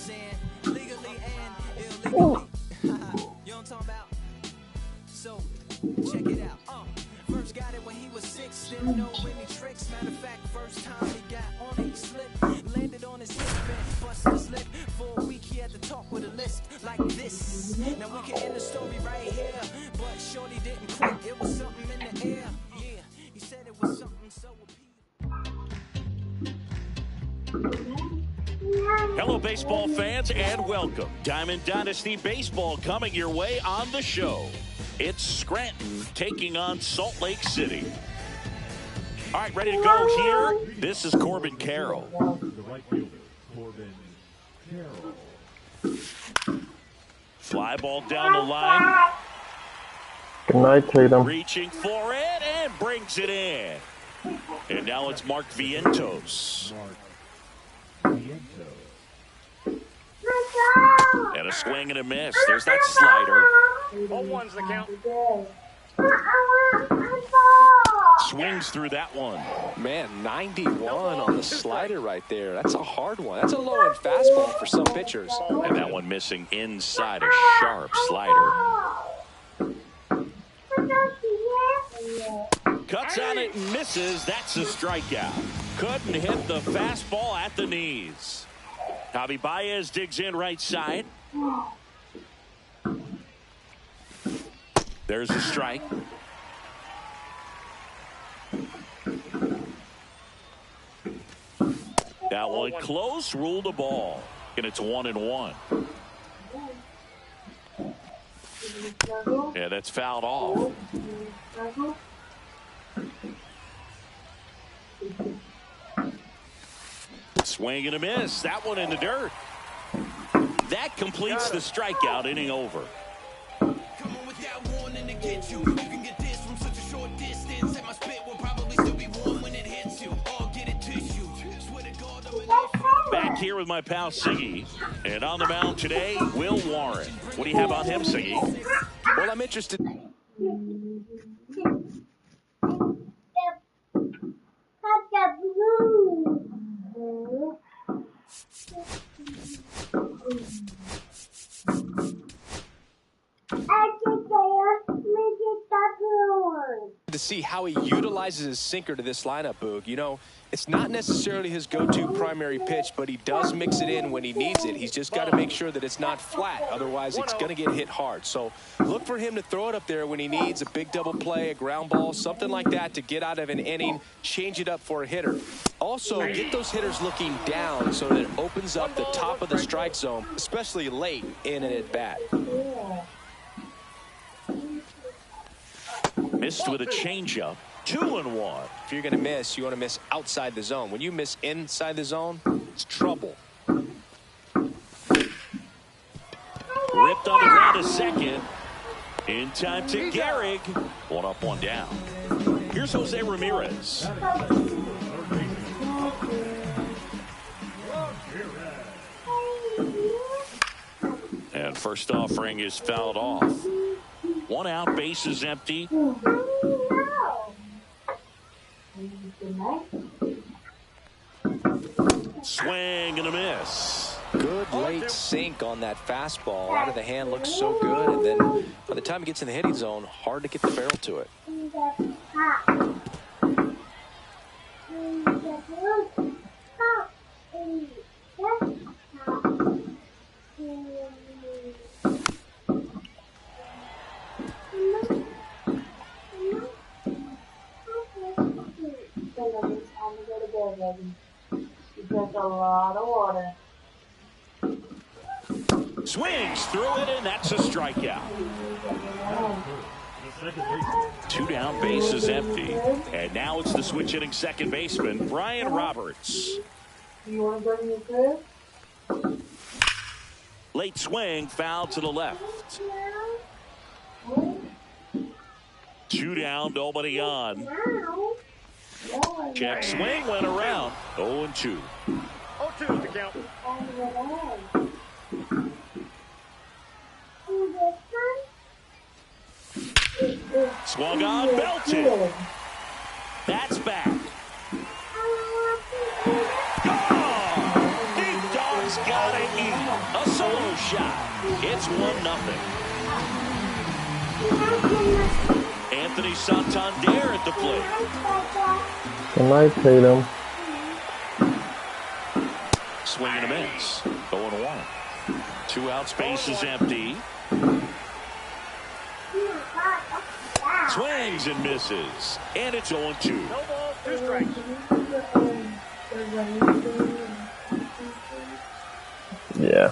saying? Legally and illegally. You know what I'm talking about? So, check it out. First got it when he was 6, didn't know any tricks. Matter of fact, first time he got on it, he slipped. Landed on his hip and busted his lip. For a week he had to talk with a lisp like this. Now we can end the story right here, but shorty didn't quit. It was something in the air. Yeah, he said it was something so Hello, baseball fans, and welcome. Diamond Dynasty Baseball coming your way on the show. It's Scranton taking on Salt Lake City. All right, ready to go here. This is Corbin Carroll. The right fielder, Corbin Carroll. Fly ball down the line. Good night, Tatum. Reaching for it and brings it in. And now it's Mark Vientos. And a swing and a miss. There's that slider. 0-1's the count. Swings through that one. Man, 91 on the slider right there. That's a hard one. That's a low-end fastball for some pitchers. And that one missing inside a sharp slider. Cuts on it and misses. That's a strikeout. Couldn't hit the fastball at the knees. Javi Baez digs in right side. There's a strike. That one close, ruled a ball. And it's 1-1. Yeah, that's fouled off. Swing and a miss. That one in the dirt. That completes the strikeout. Inning over. Come on without warning to get you. You can get this from such a short distance. And my spit will probably still be warm when it hits you. Or get it tissue. Swear to God, back here with my pal Siggy. And on the mound today, Will Warren. What do you have on him, Siggy? Well, I'm interested. To see how he utilizes his sinker to this lineup, Boog. You know, it's not necessarily his go-to primary pitch, but he does mix it in when he needs it. He's just got to make sure that it's not flat. Otherwise, it's going to get hit hard. So look for him to throw it up there when he needs a big double play, a ground ball, something like that to get out of an inning, change it up for a hitter. Also, get those hitters looking down so that it opens up the top of the strike zone, especially late in an at-bat. Missed with a changeup. 2-1. If you're going to miss, you want to miss outside the zone. When you miss inside the zone, it's trouble. Ripped on the ground to second. In time to Gehrig. 1 up, 1 down. Here's Jose Ramirez. And first offering is fouled off. 1 out, base is empty. Swing and a miss. Good late sink on that fastball. Out of the hand, looks so good. And then by the time it gets in the hitting zone, hard to get the barrel to it. Drink a lot of water. Swings through it, and that's a strikeout. 2 down, base is empty. And now it's the switch hitting second baseman, Brian Roberts. You want to bring your food? Late swing, foul to the left. 2 down, nobody on. Check swing, went around. 0-2. 0-2 to count. Swung on, belted. That's back. Oh! Deep Dog's got gotta eat. A solo shot. It's 1-0. Anthony Santander at the plate. Good night, Tatum. Swing and a miss. 0-1. 2 outs, base is empty. Swings and misses. And it's 0-2. No ball, 2 strikes. Yeah.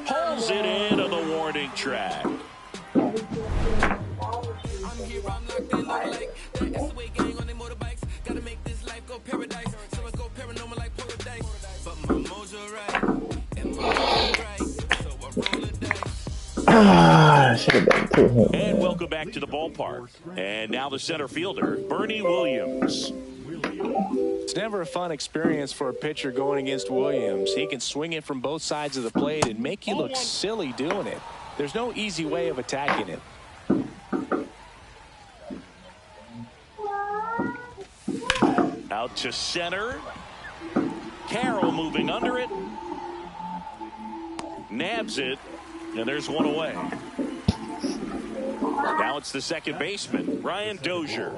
Pulls it into the warning track. I'm here, I'm locked in on the lake. That SOA gang on their motorbikes. Gotta make this life go paradise. So let's go paranormal like paradise. But my mojo right. And my mojo right. So I roll the dice. Should have been 2 hits. And welcome back to the ballpark. And now the center fielder, Bernie Williams. It's never a fun experience for a pitcher going against Williams. He can swing it from both sides of the plate and make you look silly doing it. There's no easy way of attacking it. Out to center. Carroll moving under it. Nabs it. And there's 1 away. Now it's the second baseman, Ryan Dozier.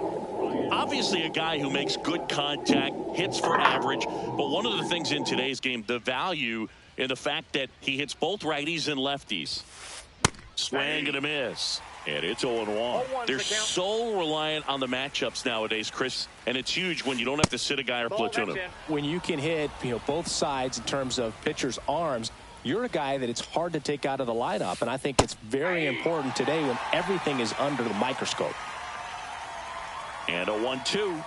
Obviously a guy who makes good contact, hits for average. But one of the things in today's game, the value in the fact that he hits both righties and lefties. Swing and a miss. And it's 0-1. They're so reliant on the matchups nowadays, Chris. And it's huge when you don't have to sit a guy or platoon him. When you can hit, both sides in terms of pitchers' arms, you're a guy that it's hard to take out of the lineup. And I think it's very important today when everything is under the microscope. And a 1-2.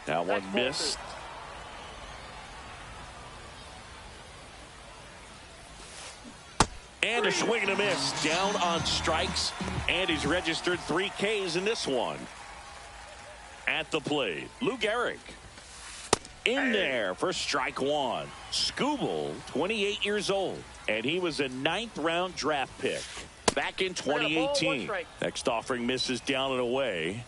That one missed. And a swing and a miss. Down on strikes. And he's registered 3 Ks in this one. At the plate, Lou Gehrig. In there for strike 1. Skubal, 28 years old. And he was a 9th-round draft pick back in 2018. Next offering misses down and away.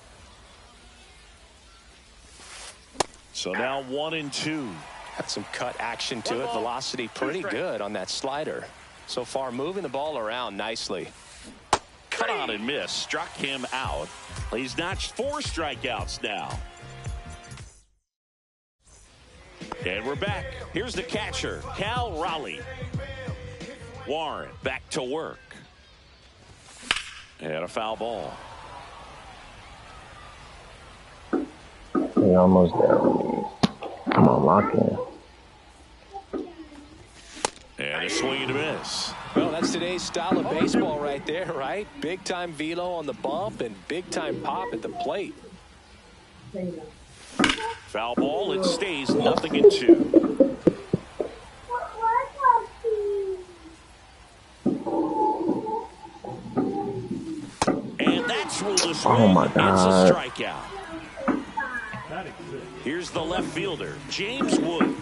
So now 1-2. Got some cut action to it. Velocity pretty good on that slider. So far moving the ball around nicely. Cut on and miss. Struck him out. He's notched 4 strikeouts now. And we're back. Here's the catcher, Cal Raleigh. Warren back to work. And a foul ball. You're almost there. Come on, lock in. And a swing and a miss. Well, that's today's style of baseball right there, right? Big time velo on the bump and big time pop at the plate. Foul ball. It stays 0-2. And that's ruled a swing. Oh my It's God. a strikeout. Here's the left fielder, James Wood.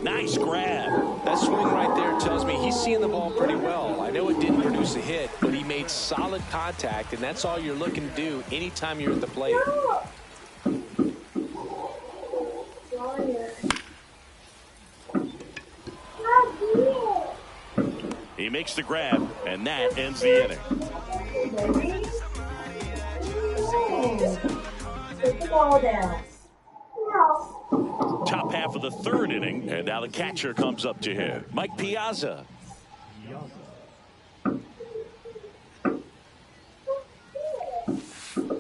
Nice grab. That swing right there tells me he's seeing the ball pretty well. I know it didn't produce a hit, but he made solid contact, and that's all you're looking to do anytime you're at the plate. He makes the grab, and that ends the inning. Put the ball down. No. Top half of the 3rd inning, and now the catcher comes up to him, Mike Piazza.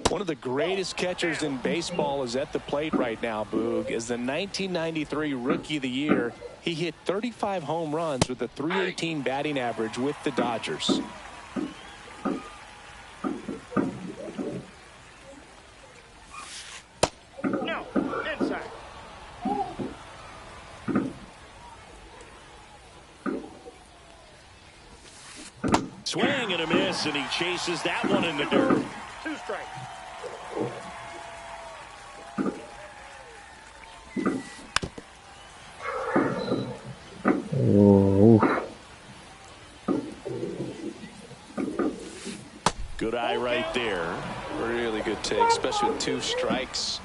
One of the greatest catchers in baseball is at the plate right now, Boog. Is the 1993 Rookie of the Year. He hit 35 home runs with a .318 batting average with the Dodgers. No, inside. Swing and a miss, and he chases that one in the dirt. 2 strikes. Good guy right there. Really good take, especially with 2 strikes.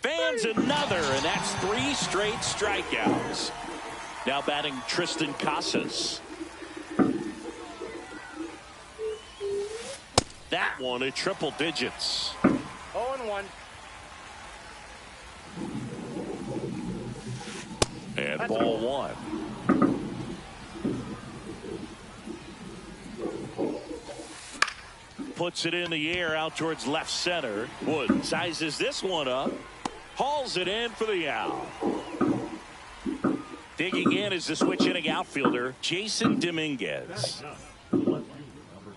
Fans another, and that's 3 straight strikeouts. Now batting Tristan Casas. That one at triple digits. 0-1. And ball 1. Puts it in the air out towards left center. Wood sizes this one up. Hauls it in for the out. Digging in is the switch inning outfielder, Jason Dominguez. Number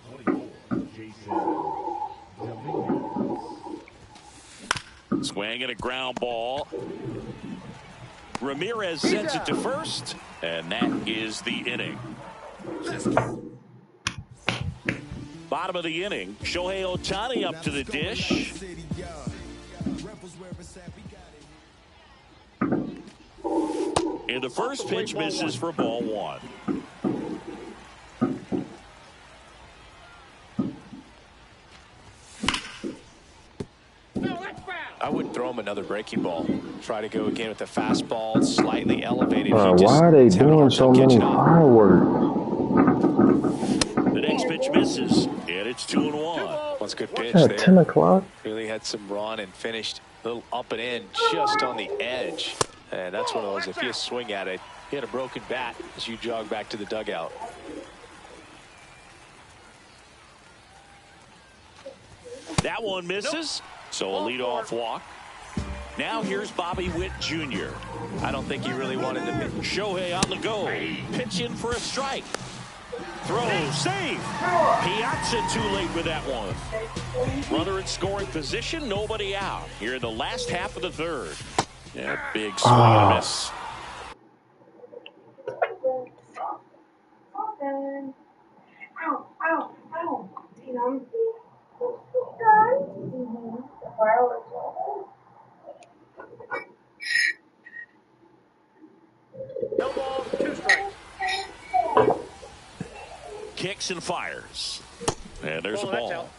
24, Jason Dominguez. Swing and a ground ball. Ramirez sends it to first, and that is the inning. Bottom of the inning, Shohei Ohtani up to the dish. And the first pitch misses for ball 1. I wouuld throw him another breaking ball. Try to go again with the fastball, slightly elevated. Why are they doing so many fireworks? The next pitch misses, and it's 2-1. That's a good pitch At there. 10 o'clock? Really had some run and finished a little up and in, just on the edge. And that's one of those, if you swing at it, you had a broken bat as you jog back to the dugout. That one misses, so a leadoff walk. Now here's Bobby Witt Jr. I don't think he really wanted to. Shohei on the go. Pitch in for a strike. Throw, save. Piazza too late with that one. Runner in scoring position, nobody out. Here in the last half of the third. Yeah, big swing and a miss. Ow, ow, ow. Damn. No balls, 2 strikes. Kicks and fires. And there's a That's ball. out.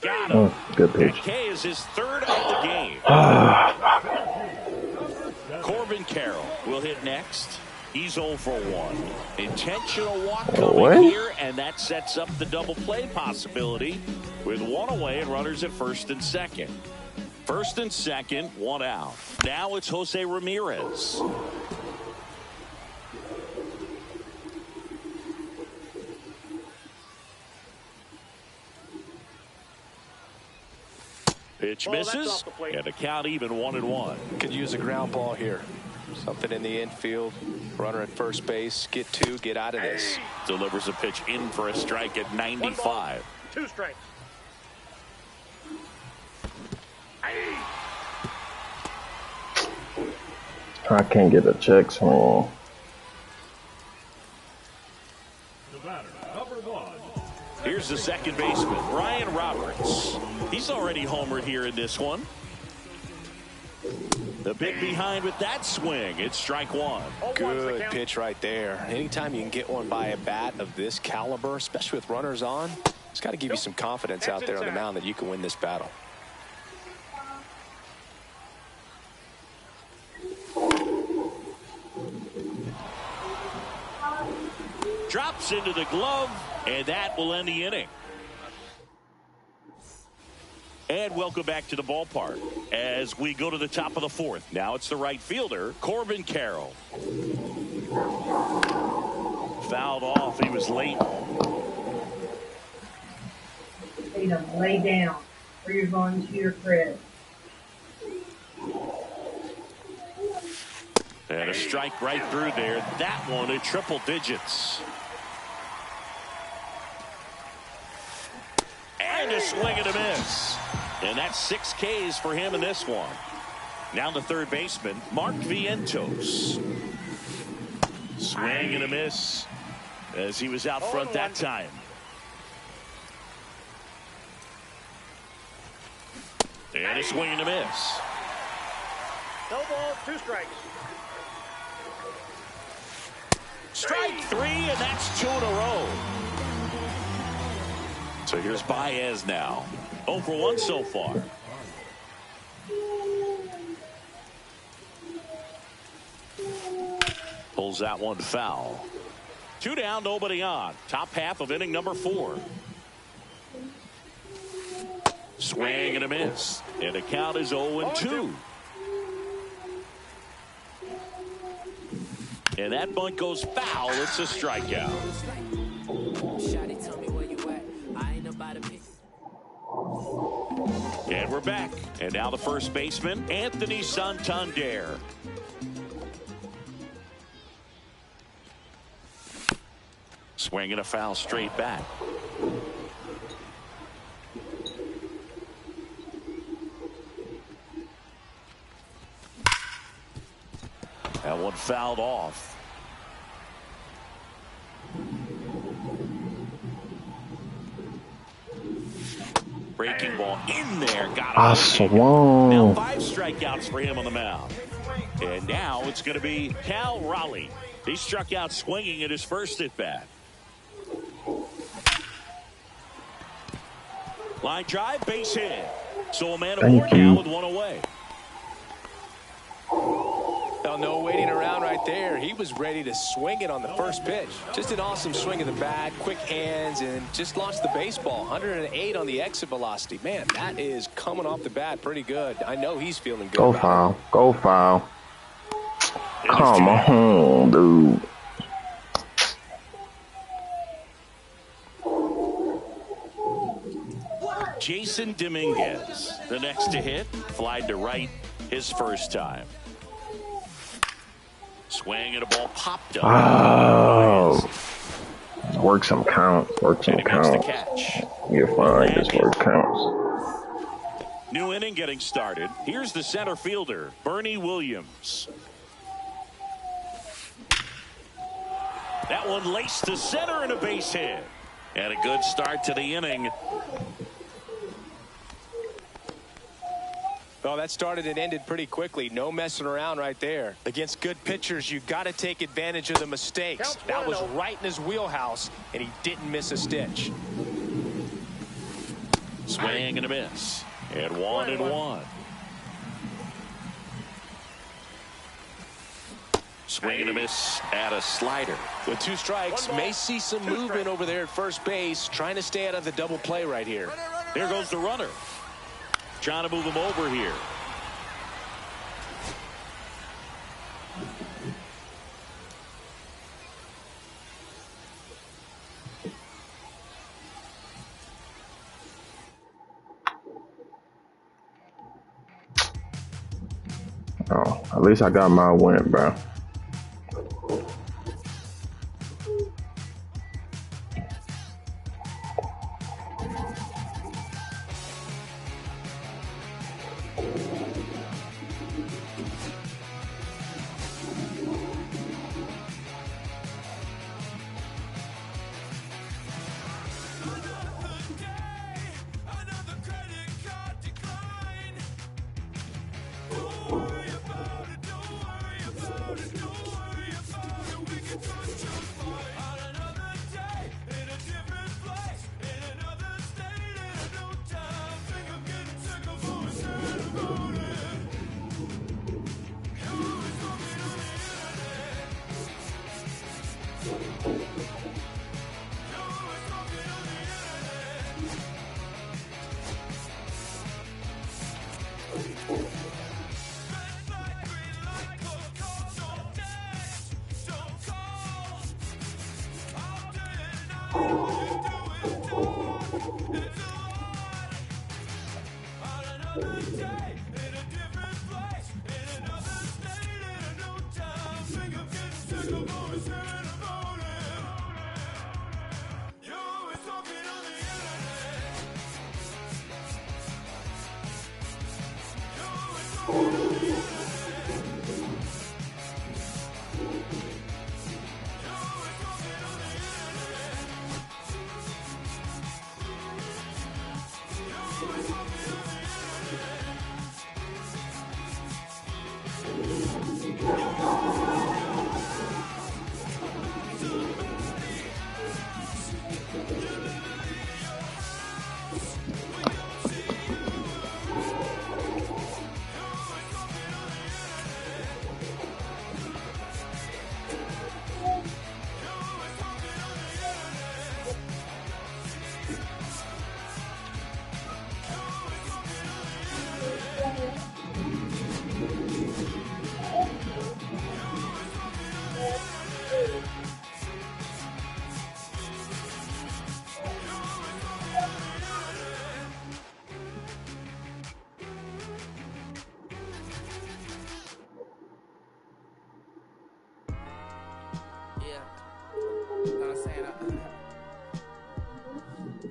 Got him. Good pitch. And K is his third of the game. Corbin Carroll will hit next. He's 0 for 1. Intentional walk coming here, and that sets up the double play possibility with 1 away and runners at first and second. First and second, 1 out. Now it's Jose Ramirez. Pitch misses, and the count even 1-1. Could use a ground ball here. Something in the infield. Runner at first base. Get 2. Get out of this. Delivers a pitch in for a strike at 95. 2 strikes. I can't get a check swing. The batter, number 1. Here's the second baseman, Ryan Roberts. He's already homered here in this one. The big behind with that swing. It's strike 1. Good pitch right there. Anytime you can get one by a bat of this caliber, especially with runners on, it's got to give you some confidence out there on the mound that you can win this battle. Drops into the glove, and that will end the inning. And welcome back to the ballpark as we go to the top of the 4th. Now it's the right fielder, Corbin Carroll. Fouled off. He was late. Tatum, lay down, or you're going to your crib. And a strike right through there. That one at triple digits. And a swing and a miss. And that's 6 Ks for him in this one. Now the third baseman, Mark Vientos. Swing and a miss as he was out front that time. And a swing and a miss. No balls, 2 strikes. Strike 3, and that's 2 in a row. So here's Baez now. 0 for 1 so far. Pulls that one foul. 2 down, nobody on. Top half of inning number 4. Swing and a miss. And the count is 0-2. And that bunt goes foul. It's a strikeout. And we're back. And now the first baseman, Anthony Santander. Swinging a foul straight back. That one fouled off. Breaking ball in there. Got I it. swung. Now 5 strikeouts for him on the mound. And now it's going to be Cal Raleigh. He struck out swinging at his first at bat. Line drive, base hit. So a man aboard now with 1 away. Well, no waiting around right there. He was ready to swing it on the first pitch. Just an awesome swing of the bat, quick hands, and just launched the baseball. 108 on the exit velocity. Man, that is coming off the bat pretty good. I know he's feeling good. Go foul. Go foul. Come on, dude. Jason Dominguez, the next to hit, flied to right his first time. Swing and a ball popped up. Oh. Work some count. Work some count. You're fine. Just work counts. New inning getting started. Here's the center fielder, Bernie Williams. That one laced to center and a base hit. And a good start to the inning. Well, that started and ended pretty quickly. No messing around right there. Against good pitchers, you got to take advantage of the mistakes. That was right in his wheelhouse, and he didn't miss a stitch. Swing and a miss. And 1-1. Swing and a miss at a slider. With 2 strikes, may see some movement over there at first base, trying to stay out of the double play right here. There goes the runner. Trying to move him over here. Oh, at least I got my win, bro.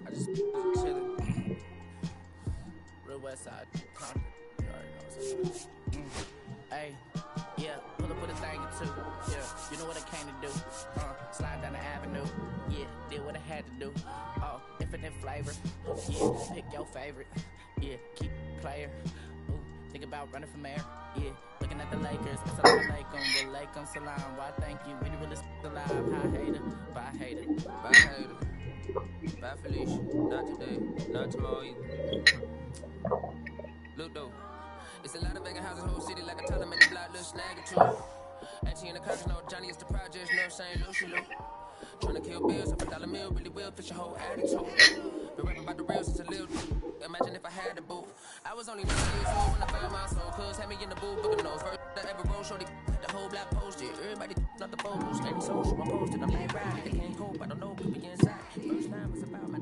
I just chilling. Real West Side. Compton. You already know what's up. Hey, yeah, pull up with a thing or two. Yeah, you know what I came to do. Slide down the avenue. Yeah, did what I had to do. Oh, infinite flavor. Yeah, pick your favorite. Yeah, keep player. Ooh, think about running from air. Yeah, looking at the Lakers. Assalamu alaikum, walaikum salam. Why thank you? Really, really alive. Hi, hater. Bye, hater. Bye, hater. Bye, Felicia. Not today. Not tomorrow either. Look, though. It's a lot of vacant houses, whole city like a tunnel, make the block little snag or two. Auntie in the country, no Johnny is the project, no St. Lucia. Tryna kill bills, if $1 meal really will fix your whole attitude. Been rapping about the real since a little. Imagine if I had the booth. I was only 9 years old when I found my soul. Cuz had me in the booth, booking those first I ever wrote, shorty. The whole block posted. Everybody not the photos. Every social I posted. I'm like, right, they can't cope. I don't know, could be inside. First time was about my. I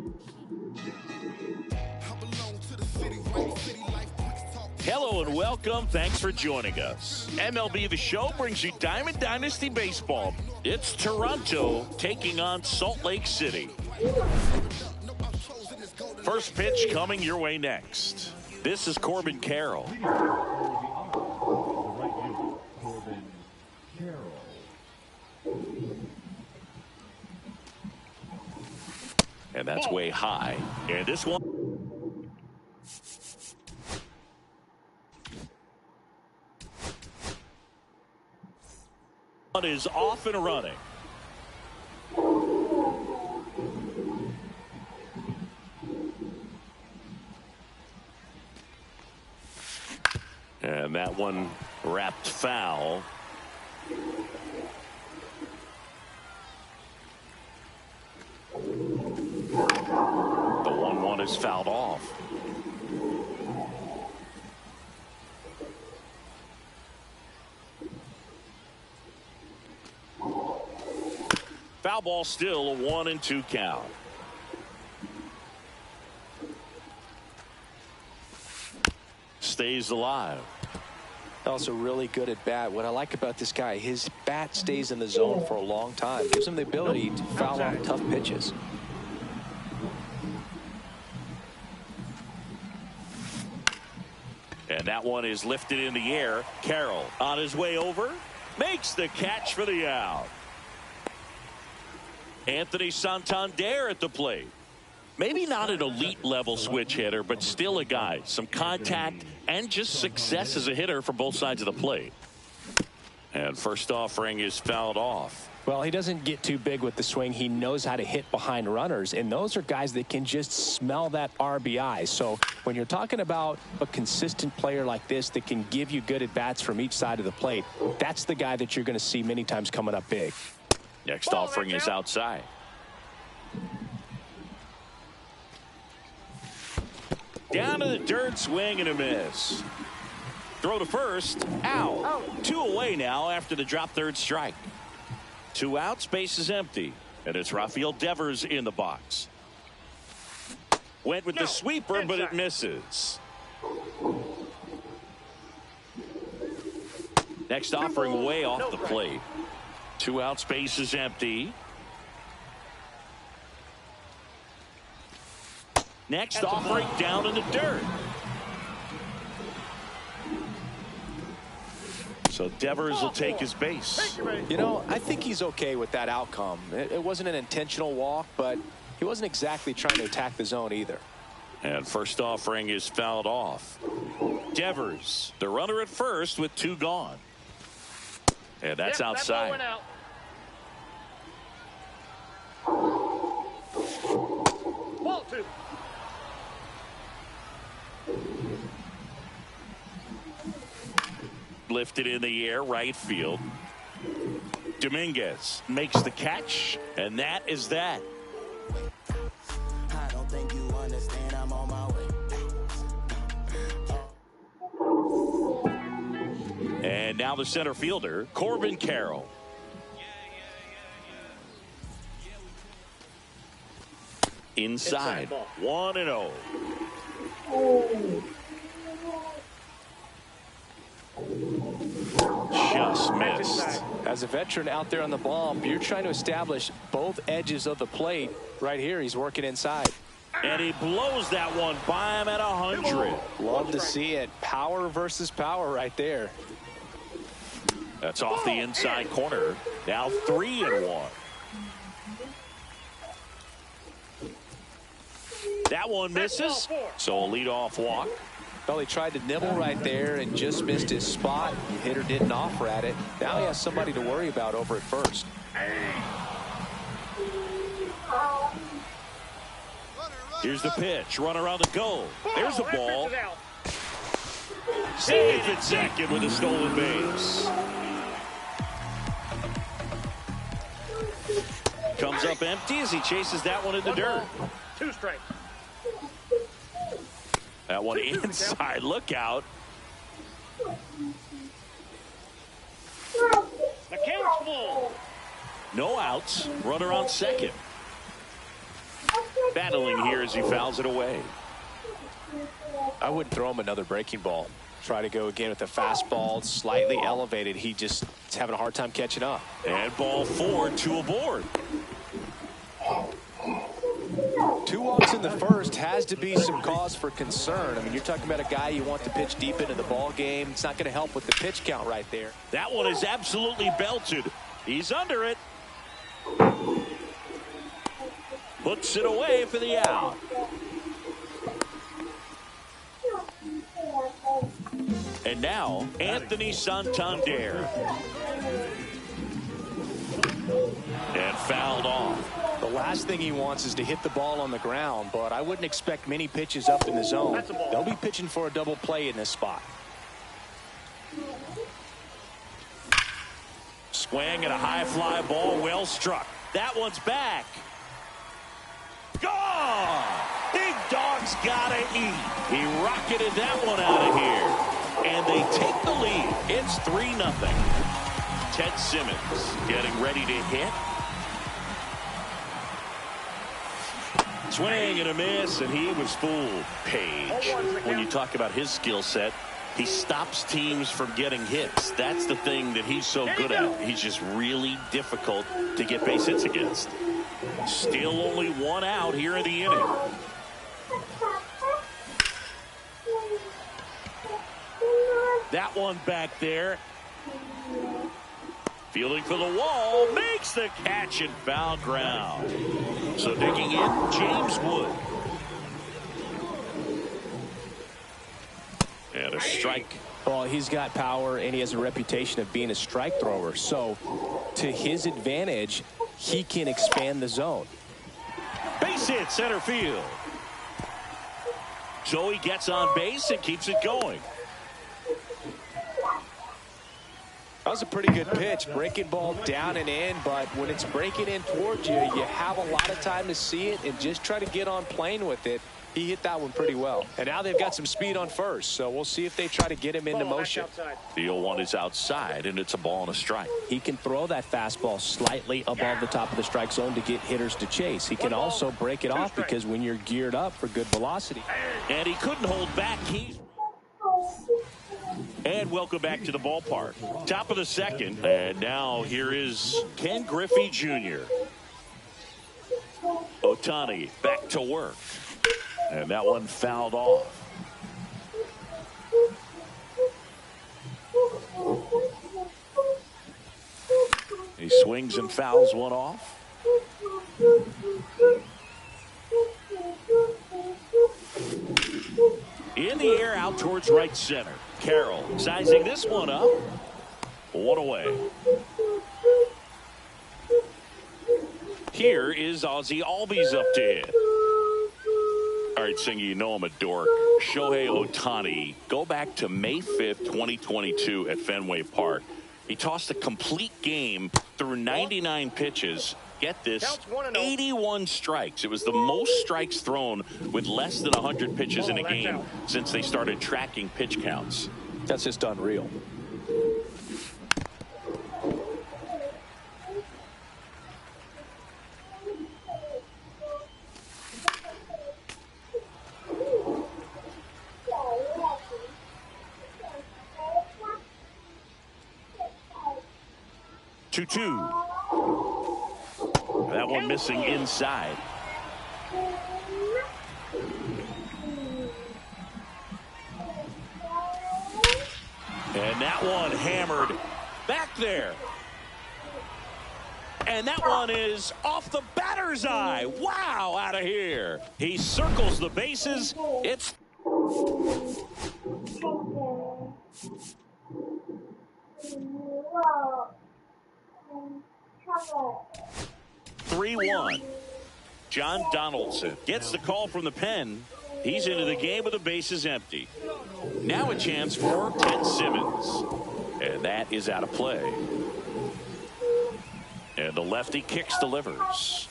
belong to the city, right? City life. Hello and welcome. Thanks for joining us. MLB The Show brings you Diamond Dynasty Baseball. It's Toronto taking on Salt Lake City. First pitch coming your way next. This is Corbin Carroll. And that's way high. And this one is off and running. And that one wrapped foul. The 1-1 is fouled off. Foul ball, still a 1-2 count. Stays alive. Also really good at bat. What I like about this guy, his bat stays in the zone for a long time. Gives him the ability to foul off tough pitches. And that one is lifted in the air. Carroll on his way over. Makes the catch for the out. Anthony Santander at the plate. Maybe not an elite level switch hitter, but still a guy. Some contact and just success as a hitter from both sides of the plate. And first offering is fouled off. Well, he doesn't get too big with the swing. He knows how to hit behind runners, and those are guys that can just smell that RBI. So when you're talking about a consistent player like this that can give you good at-bats from each side of the plate, that's the guy that you're going to see many times coming up big. Next offering is outside. Down to the dirt, swing and a miss. Throw to first, out. 2 away now after the drop third strike. 2 outs, base is empty. And it's Rafael Devers in the box. Went with the sweeper, but it misses. Next offering way off the plate. 2 outs, base is empty. Next offering down in the dirt. So Devers will take his base. You know, I think he's okay with that outcome. It wasn't an intentional walk, but he wasn't exactly trying to attack the zone either. And first offering is fouled off. Devers, the runner at first with 2 gone. And that's outside. That ball went out. Ball 2. Lifted in the air, right field. Dominguez makes the catch, and that is that. I don't think you understand, I'm on my way. And now the center fielder, Corbin Carroll. Inside, 1-0. Just missed. That's As a veteran out there on the ball, you're trying to establish both edges of the plate. Right here, he's working inside. And he blows that one by him at 100. Love to see it. Power versus power right there. That's off the inside corner. Now 3-1. That one misses. So a leadoff walk. Well, he tried to nibble right there and just missed his spot. The hitter didn't offer at it. Now he has somebody to worry about over at first. Here's the pitch. Runner on the go. There's the ball. Safe at second with a stolen base. Comes up empty as he chases that one in the dirt. 2 strikes. That one inside. Look out. The count's full. No outs. Runner on second. Battling here as he fouls it away. I wouldn't throw him another breaking ball. Try to go again with the fastball, slightly elevated. He just is having a hard time catching up. And ball 4, 2 aboard. 2 walks in the first has to be some cause for concern. I mean, you're talking about a guy you want to pitch deep into the ball game. It's not going to help with the pitch count right there. That one is absolutely belted. He's under it. Puts it away for the out. And now, Anthony Santander. And fouled off. The last thing he wants is to hit the ball on the ground, but I wouldn't expect many pitches up in the zone. They'll be pitching for a double play in this spot. Swing and a high fly ball, well struck. That one's back. Gone! Big Dog's gotta eat. He rocketed that one out of here. And they take the lead. It's 3-0. Ted Simmons getting ready to hit. Swing and a miss, and he was fooled. Page, when you talk about his skill set, he stops teams from getting hits. That's the thing that he's so good at. He's just really difficult to get base hits against. Still only 1 out here in the inning. That one back there. Fielding for the wall, makes the catch and foul ground. So digging in, James Wood. And a strike. Well, he's got power, and he has a reputation of being a strike thrower. So, to his advantage, he can expand the zone. Base hit, center field. So he gets on base and keeps it going. That was a pretty good pitch. Breaking ball down and in, but when it's breaking in towards you, you have a lot of time to see it and just try to get on plane with it. He hit that one pretty well. And now they've got some speed on first, so we'll see if they try to get him into motion. The 0-1 is outside, and it's a ball and a strike. He can throw that fastball slightly above the top of the strike zone to get hitters to chase. He can also break it off because when you're geared up for good velocity. And he couldn't hold back. And welcome back to the ballpark. Top of the second. And now here is Ken Griffey Jr. Ohtani back to work. And that one fouled off. He swings and fouls one off. In the air out towards right center. Carroll sizing this one up. 1 away. Here is Ozzie Albies up to hit. All right, Singer, you know I'm a dork. Shohei Ohtani, go back to May 5th, 2022 at Fenway Park. He tossed a complete game through 99 pitches. Get this, 81 strikes. It was the most strikes thrown with less than 100 pitches in a game since they started tracking pitch counts. That's just unreal. 2-2. That one missing inside. And that one hammered back there. And that one is off the batter's eye. Wow, out of here. He circles the bases. It's 3-1. John Donaldson gets the call from the pen. He's into the game with the bases empty. Now a chance for Ted Simmons. And that is out of play. And the lefty kicks, delivers.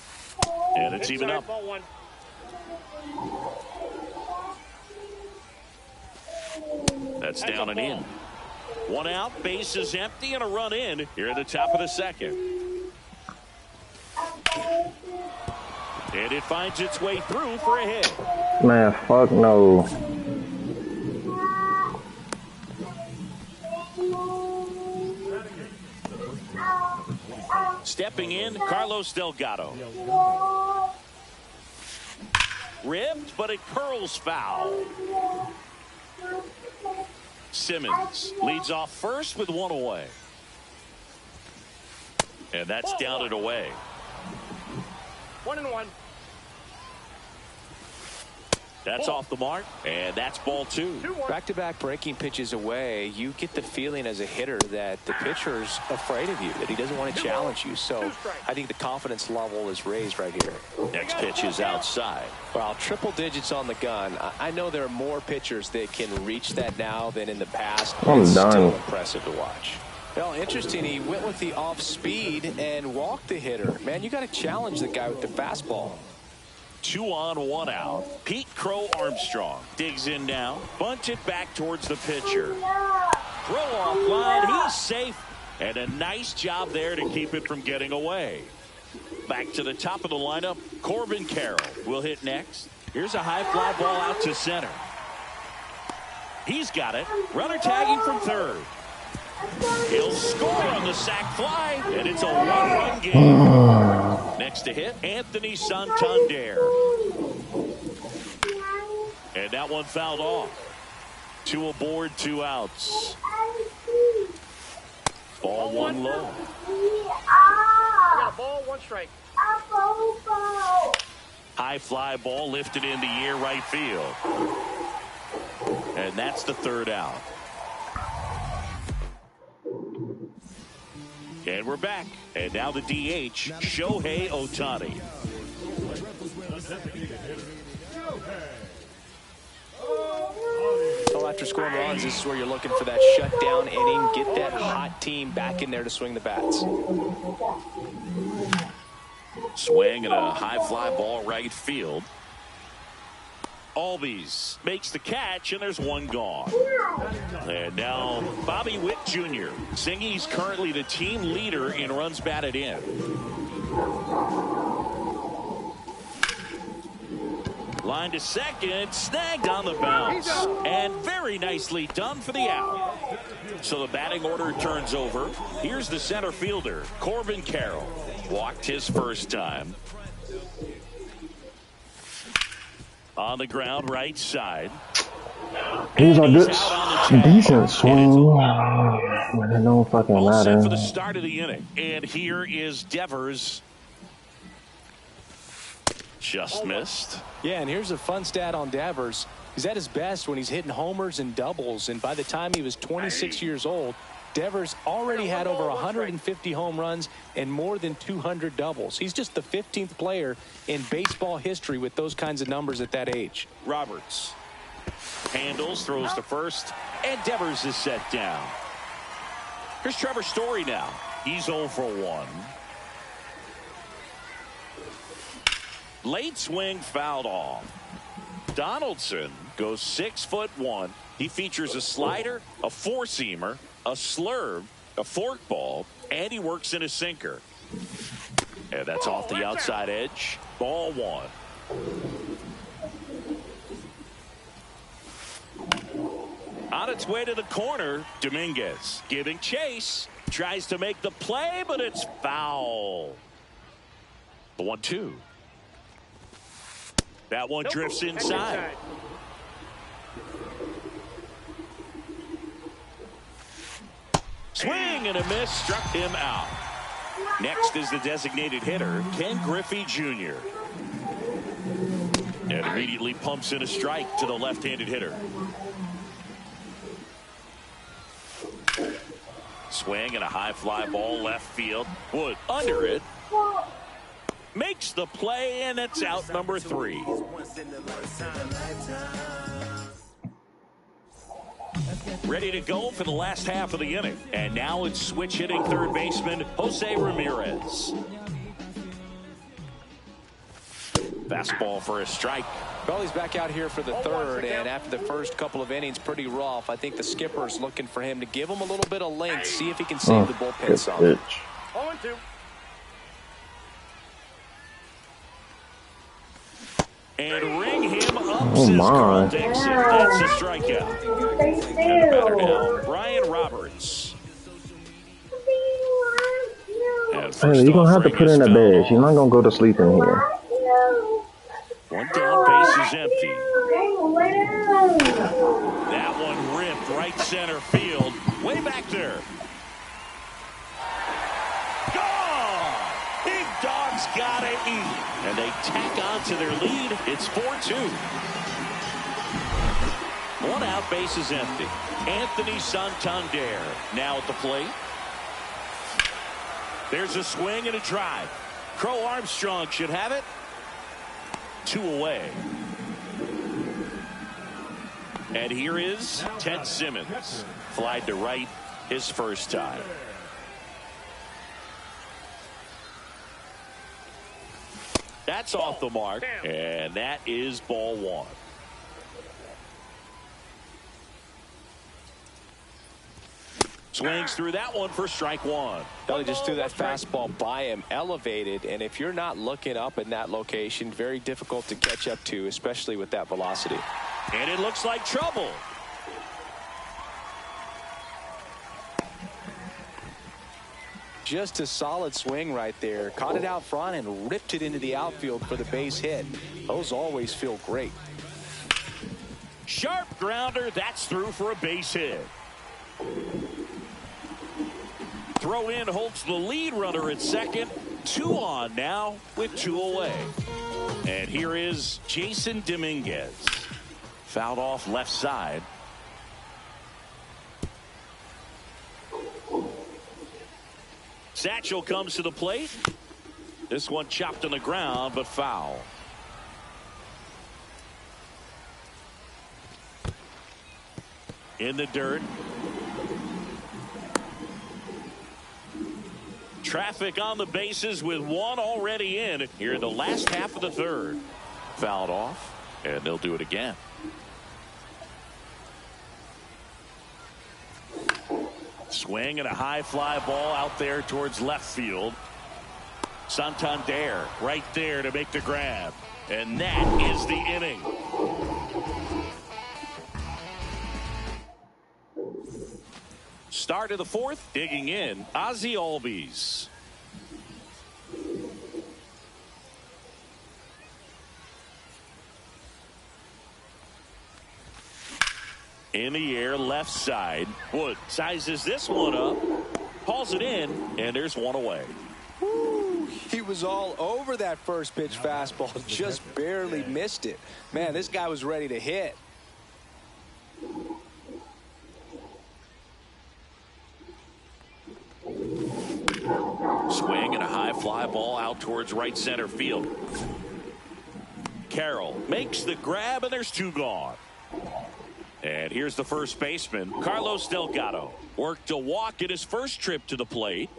And it's even up. That's down and in. One out, bases empty, and a run in here at the top of the second. And it finds its way through for a hit. Man, fuck no. Stepping in, Carlos Delgado. Ripped, but it curls foul. Simmons leads off first with one away. And that's down and away. 1-1. That's off the mark, and that's ball 2. Back-to-back breaking pitches away, you get the feeling as a hitter that the pitcher's afraid of you, that he doesn't want to challenge you. So I think the confidence level is raised right here. Next pitch is outside. Well, triple digits on the gun. I know there are more pitchers that can reach that now than in the past. I'm done. Still impressive to watch. Well, interesting. He went with the off speed and walked the hitter. Man, you got to challenge the guy with the fastball. 2 on, 1 out. Pete Crow Armstrong digs in now. Bunts it back towards the pitcher. Throw off line. He's safe. And a nice job there to keep it from getting away. Back to the top of the lineup. Corbin Carroll will hit next. Here's a high fly ball out to center. He's got it. Runner tagging from third. He'll score on the sac fly, and it's a 1-run game. Next to hit, Anthony Santander. And that one fouled off. 2 aboard, 2 outs. Ball 1 low. I got a ball, 1 strike. High fly ball lifted into air right field. And that's the 3rd out. And we're back. And now the DH, Shohei Ohtani. Well, after scoring runs, this is where you're looking for that shutdown inning. Get that hot team back in there to swing the bats. Swing and a high fly ball right field. Albies makes the catch, and there's 1 gone. And now Bobby Witt Jr. Singy's currently the team leader in runs batted in. Line to second, snagged on the bounce. And very nicely done for the out. So the batting order turns over. Here's the center fielder, Corbin Carroll. Walked his first time. On the ground, right side. He's a good, decent swing, but it don't fucking all matter. set for the start of the inning. And here is Devers. Just missed. Yeah, and here's a fun stat on Devers. He's at his best when he's hitting homers and doubles, and by the time he was 26 years old, Devers already had over 150 home runs and more than 200 doubles. He's just the 15th player in baseball history with those kinds of numbers at that age. Roberts handles, throws to first, and Devers is set down. Here's Trevor Story now. He's 0 for 1. Late swing fouled off. Donaldson goes 6'1". He features a slider, a 4-seamer, a slurve, a forkball, and he works in a sinker. And that's off the outside edge. Ball 1. On its way to the corner, Dominguez giving chase. tries to make the play, but it's foul. The 1-2. That one drifts inside. Swing and a miss, struck him out. Next is the designated hitter, Ken Griffey Jr. And immediately pumps in a strike to the left-handed hitter. Swing and a high fly ball left field. Wood under it. Makes the play, and it's out number 3. Ready to go for the last half of the inning. And now it's switch hitting third baseman Jose Ramirez. Fastball for a strike. Well, he's back out here for the third, and after the first couple of innings, pretty rough. I think the skipper's looking for him to give him a little bit of length, see if he can save the bullpen some. 0-2. And ring him up, says Carl Dixon. That's a strikeout. And the batter now, Brian Roberts. Hey, you're going to have to put in a bed. You're not going to go to sleep in here. One down, base is empty. That one ripped right center field. Way back there. Gone! Big Dog's gotta eat. And they tack on to their lead. It's 4-2. One out, base is empty. Anthony Santander now at the plate. There's a swing and a drive. Crow Armstrong should have it. 2 away. And here is Ted Simmons. Flied to right his first time. That's off the mark, and that is ball 1. Swings through that one for strike 1. Well, he just threw that fastball by him, elevated, and if you're not looking up in that location, very difficult to catch up to, especially with that velocity. And it looks like trouble. Just a solid swing right there. Caught it out front and ripped it into the outfield for the base hit. Those always feel great. Sharp grounder. That's through for a base hit. Throw in holds the lead runner at second. 2 on now with 2 away. And here is Jason Dominguez. Fouled off left side. Satchel comes to the plate. This one chopped on the ground, but foul. In the dirt. Traffic on the bases with 1 already in here in the last half of the third. Fouled off, and they'll do it again. Swing and a high fly ball out there towards left field. Santander right there to make the grab. And that is the inning. Start of the 4th, digging in, Ozzie Albies. In the air, left side. Wood sizes this one up, hauls it in, and there's 1 away. Woo, he was all over that first pitch fastball, just barely missed it. Man, this guy was ready to hit. Swing and a high fly ball out towards right center field. Carroll makes the grab, and there's 2 gone. And here's the first baseman, Carlos Delgado. Worked a walk in his first trip to the plate.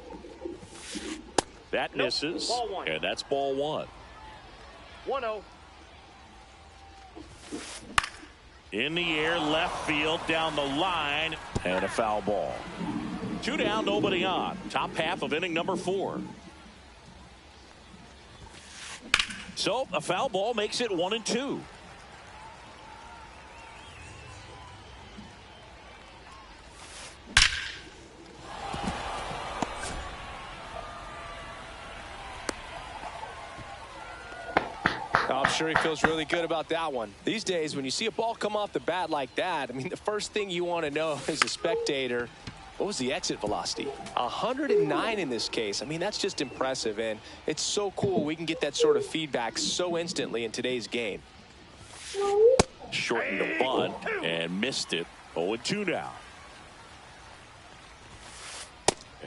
That misses, and that's ball 1. 1-0. In the air, left field, down the line, and a foul ball. 2 down, nobody on. Top half of inning number 4. So a foul ball makes it 1-2. sure he feels really good about that one. These days, when you see a ball come off the bat like that, I mean, the first thing you want to know as a spectator, what was the exit velocity? 109 in this case. I mean, that's just impressive, and it's so cool we can get that sort of feedback so instantly in today's game. Shortened the bunt and missed it. 0-2 now.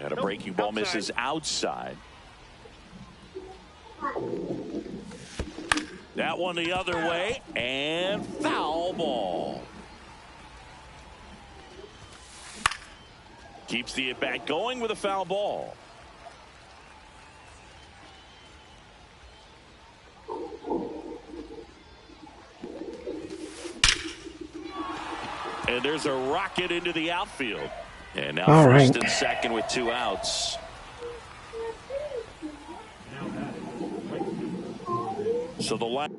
And a breaking ball misses outside. That one the other way, and foul ball. Keeps the at-bat going with a foul ball. And there's a rocket into the outfield. And now first and second with 2 outs. So the line.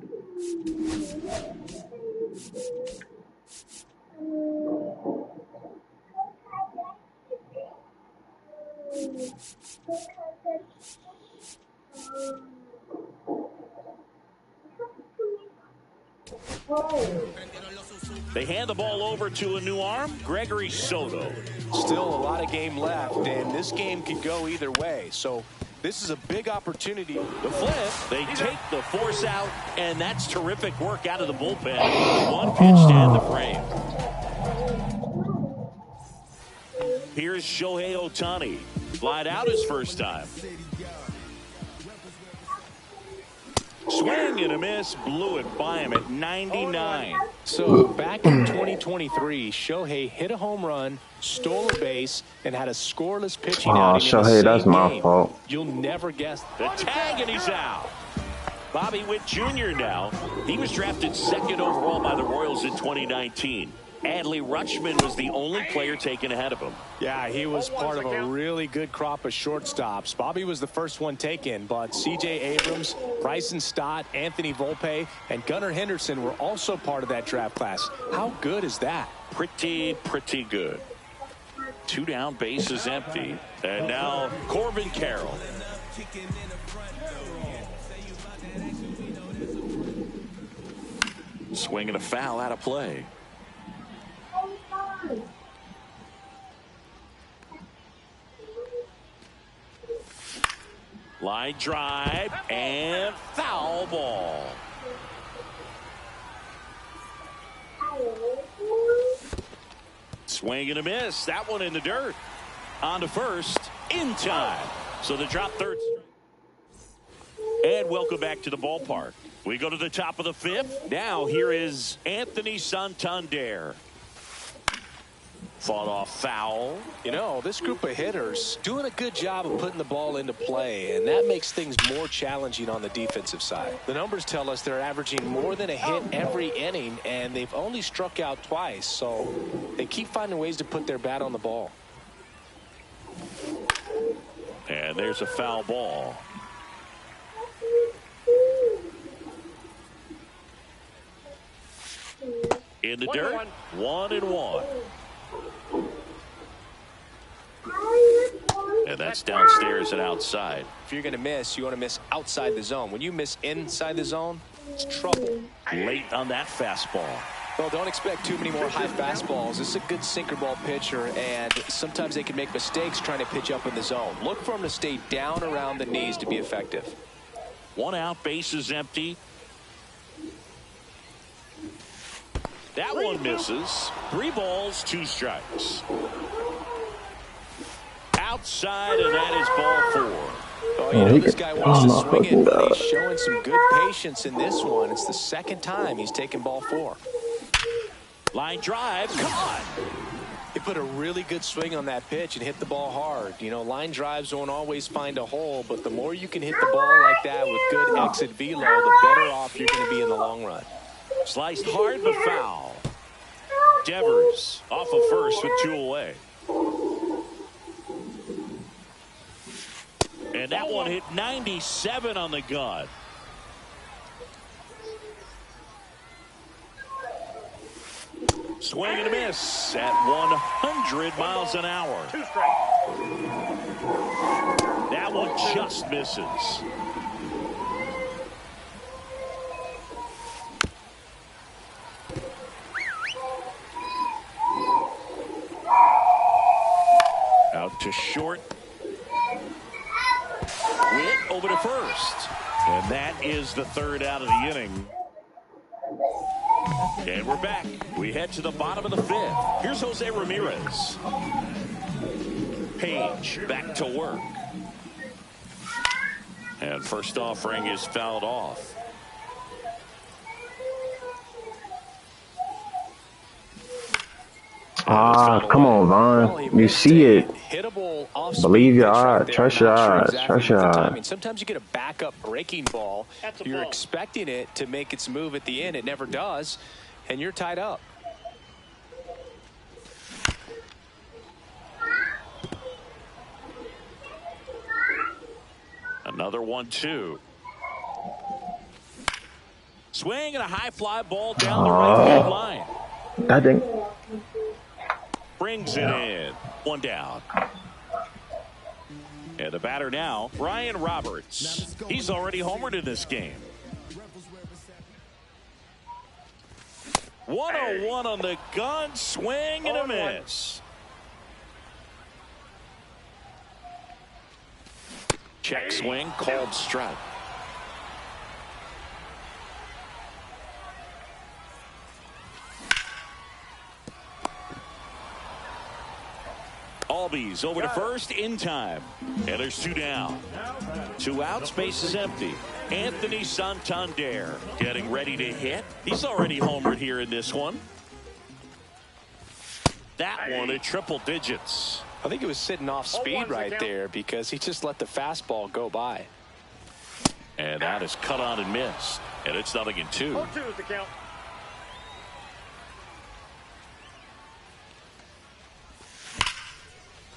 They hand the ball over to a new arm, Gregory Soto. Still a lot of game left, and this game could go either way. So this is a big opportunity. The flip, they take the force out, and that's terrific work out of the bullpen. One pitch to end the frame. Here's Shohei Ohtani. Flied out his first time. Swing and a miss, blew it by him at 99. So back in 2023, Shohei hit a home run, stole a base, and had a scoreless pitching outing. Shohei, that's my fault. You'll never guess. The tag, and he's out. Bobby Witt Jr. now. He was drafted 2nd overall by the Royals in 2019. Adley Rutschman was the only player taken ahead of him. Yeah, he was part of a really good crop of shortstops. Bobby was the first one taken, but C.J. Abrams, Bryson Stott, Anthony Volpe, and Gunnar Henderson were also part of that draft class. How good is that? Pretty good. 2 down, bases empty. And now Corbin Carroll. Swing and a foul out of play. Line drive and foul ball. Swing and a miss. That one in the dirt. On to first in time. So the drop third. And welcome back to the ballpark. We go to the top of the 5th. Now here is Anthony Santander. Fought off foul. You know, this group of hitters doing a good job of putting the ball into play, and that makes things more challenging on the defensive side. The numbers tell us they're averaging more than a hit every inning, and they've only struck out twice, so they keep finding ways to put their bat on the ball. And there's a foul ball. In the dirt, 1-1. And that's downstairs and outside. If you're going to miss, you want to miss outside the zone. When you miss inside the zone, it's trouble. Late on that fastball. Well, don't expect too many more high fastballs. This is a good sinker ball pitcher, and sometimes they can make mistakes trying to pitch up in the zone. Look for him to stay down around the knees to be effective. 1 out, bases empty. That one misses. 3 balls, 2 strikes. Outside, and that is ball 4. Oh, you know, this guy wants to swing it, but he's showing some good patience in this one. It's the 2nd time he's taken ball 4. Line drive, caught. He put a really good swing on that pitch and hit the ball hard. You know, line drives won't always find a hole, but the more you can hit the ball like that with good exit velo, the better off you're going to be in the long run. Sliced hard but foul. Devers off of first with 2 away. And that one hit 97 on the gun. Swing and a miss at 100 miles an hour. 2 strikes. That one just misses. Out to short. Witt over to first. And that is the third out of the inning. And we're back. We head to the bottom of the fifth. Here's Jose Ramirez. Page back to work. And first offering is fouled off. Come on, Vaughn. You see it. Believe your eyes. Trust your eyes. Trust your eyes. Sometimes you get a backup breaking ball. You're expecting it to make its move at the end. It never does. And you're tied up. Another 1-2. Swing and a high fly ball down the right field line. That didn't. Brings it in. One down. And the batter now, Brian Roberts. He's already homered in this game. 101 on the gun. Swing and a miss. Check swing, called strike. Albies over to first in time. And there's two down. Two outs, base is empty. Anthony Santander getting ready to hit. He's already homered here in this one. That one at triple digits. I think he was sitting off speed right there because he just let the fastball go by. And that is cut on and missed. And it's 0-2. 0-2 is the count.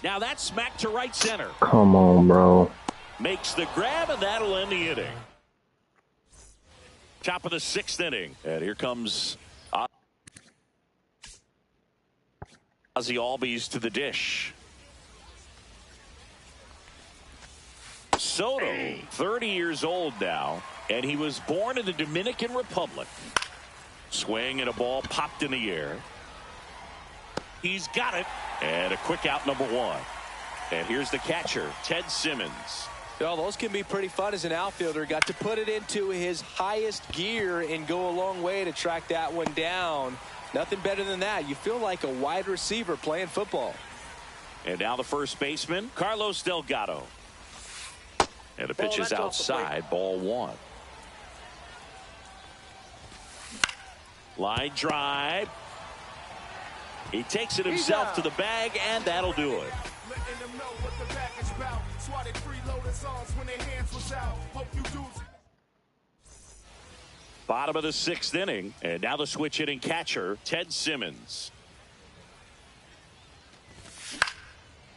Now that's smacked to right center. Come on, bro. Makes the grab, and that'll end the inning. Top of the sixth inning. And here comes Ozzie Albies to the dish. Soto, 30 years old now, and he was born in the Dominican Republic. Swing and a ball popped in the air. He's got it. And a quick out, number one. And here's the catcher, Ted Simmons. Well, those can be pretty fun as an outfielder. Got to put it into his highest gear and go a long way to track that one down. Nothing better than that. You feel like a wide receiver playing football. And now the first baseman, Carlos Delgado. And the pitch is outside, ball one. Line drive. He takes it himself to the bag, and that'll do it. Bottom of the sixth inning, and now the switch hitting catcher, Ted Simmons.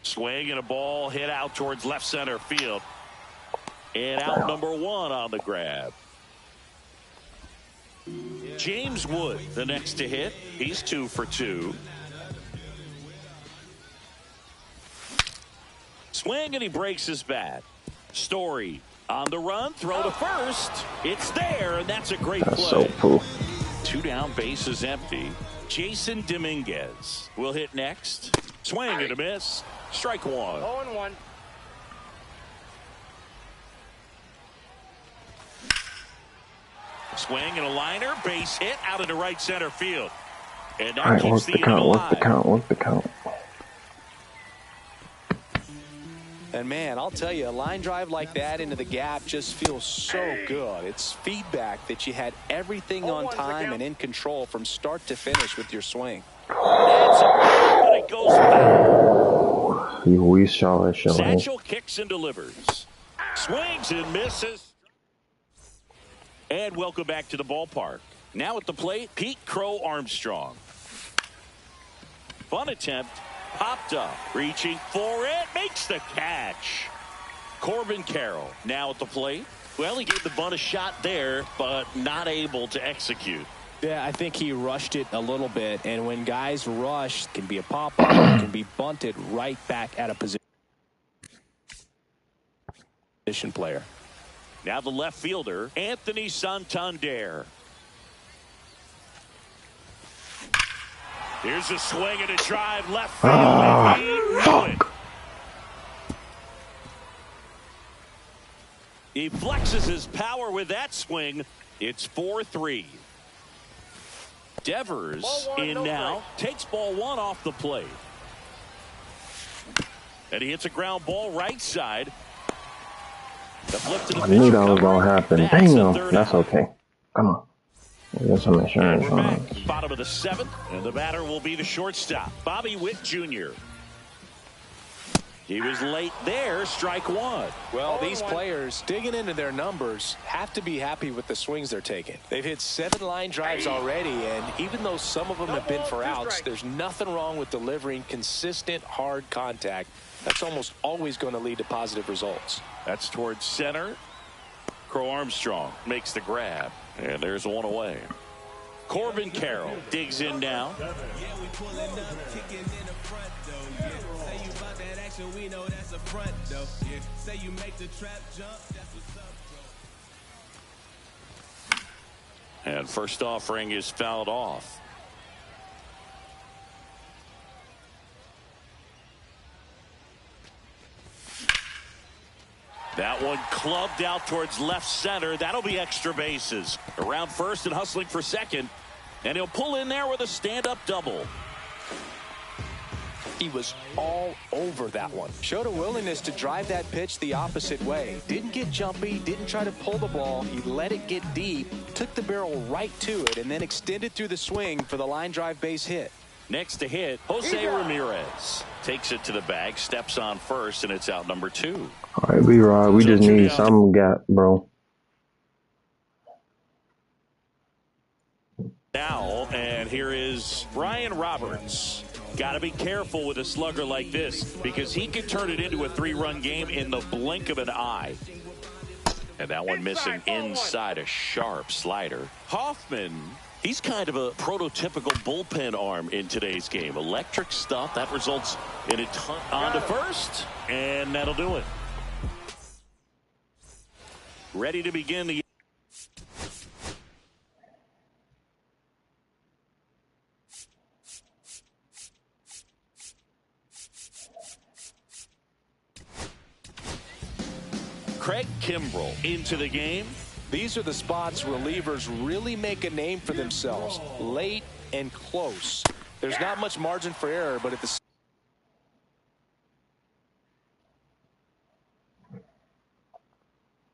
Swing and a ball hit out towards left center field. And out number one on the grab. James Wood, the next to hit. He's 2 for 2. Swing and he breaks his bat. Story on the run, throw to first. It's there, and that's a great play. So cool. 2 down, base is empty. Jason Dominguez will hit next. Swing and a miss. Strike one. 0-1. Swing and a liner, base hit out into right center field. And that All right, keeps what's the the inning count? alive. What's the count? And man, I'll tell you, a line drive like that into the gap just feels so good. It's feedback that you had everything on time and in control from start to finish with your swing. That's a but it goes back. We saw it, Sean. Satchel kicks and delivers. Swings and misses. And welcome back to the ballpark. Now at the plate, Pete Crow Armstrong. Fun attempt. Popped up. Reaching for it. Makes the catch. Corbin Carroll now at the plate. Well, he gave the bunt a shot there, but not able to execute. Yeah, I think he rushed it a little bit. And when guys rush, it can be a pop-up, it can be bunted right back at a position player. Now the left fielder, Anthony Santander. Here's a swing and a drive left field. He flexes his power with that swing. It's 4-3. Devers in now. Takes ball one off the plate. And he hits a ground ball right side. I knew that was going to happen. Damn, that's okay. Come on. Get some insurance on it. Bottom of the seventh, and the batter will be the shortstop, Bobby Witt Jr. He was late there, strike one. Well, these players digging into their numbers have to be happy with the swings they're taking. They've hit 7 line drives already, and even though some of them have been for outs, there's nothing wrong with delivering consistent, hard contact. That's almost always going to lead to positive results. That's towards center. Crow Armstrong makes the grab, and there's one away. Corbin Carroll digs in now. Yeah, we pulling up, kicking in the front though. Yeah, say you about that action, we know that's a front though. Yeah, say you make the trap jump, that's what's up, bro. And first offering is fouled off. That one clubbed out towards left center. That'll be extra bases. Around first and hustling for second. And he'll pull in there with a stand-up double. He was all over that one. Showed a willingness to drive that pitch the opposite way. Didn't get jumpy, didn't try to pull the ball. He let it get deep, took the barrel right to it, and then extended through the swing for the line drive base hit. Next to hit, Jose Ramirez takes it to the bag, steps on first, and it's out number 2. All right, B-Rod, we just need some gap, bro. Now, and here is Brian Roberts. Got to be careful with a slugger like this because he can turn it into a 3-run game in the blink of an eye. And that one missing inside, a sharp slider. Hoffman, he's kind of a prototypical bullpen arm in today's game. Electric stuff. That results in a ton on to first, and that'll do it. Ready to begin the Craig Kimbrell into the game. These are the spots relievers really make a name for themselves. Late and close. There's not much margin for error, but at the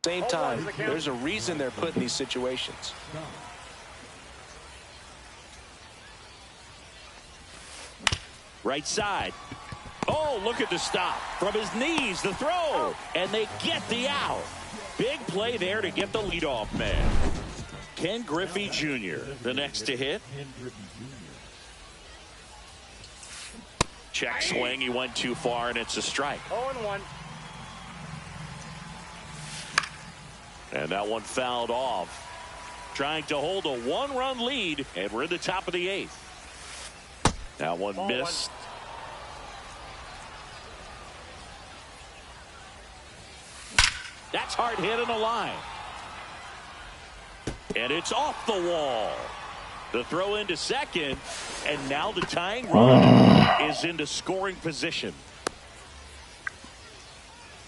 same time, there's a reason they're put in these situations. Right side. Oh, look at the stop. From his knees, the throw. And they get the out. Big play there to get the leadoff man. Ken Griffey Jr., the next to hit. Check swing. He went too far, and it's a strike. 0-1. And that one fouled off. Trying to hold a 1-run lead, and we're in the top of the 8th. That one missed. That's hard hit on the line. And it's off the wall. The throw into second, and now the tying run is into scoring position.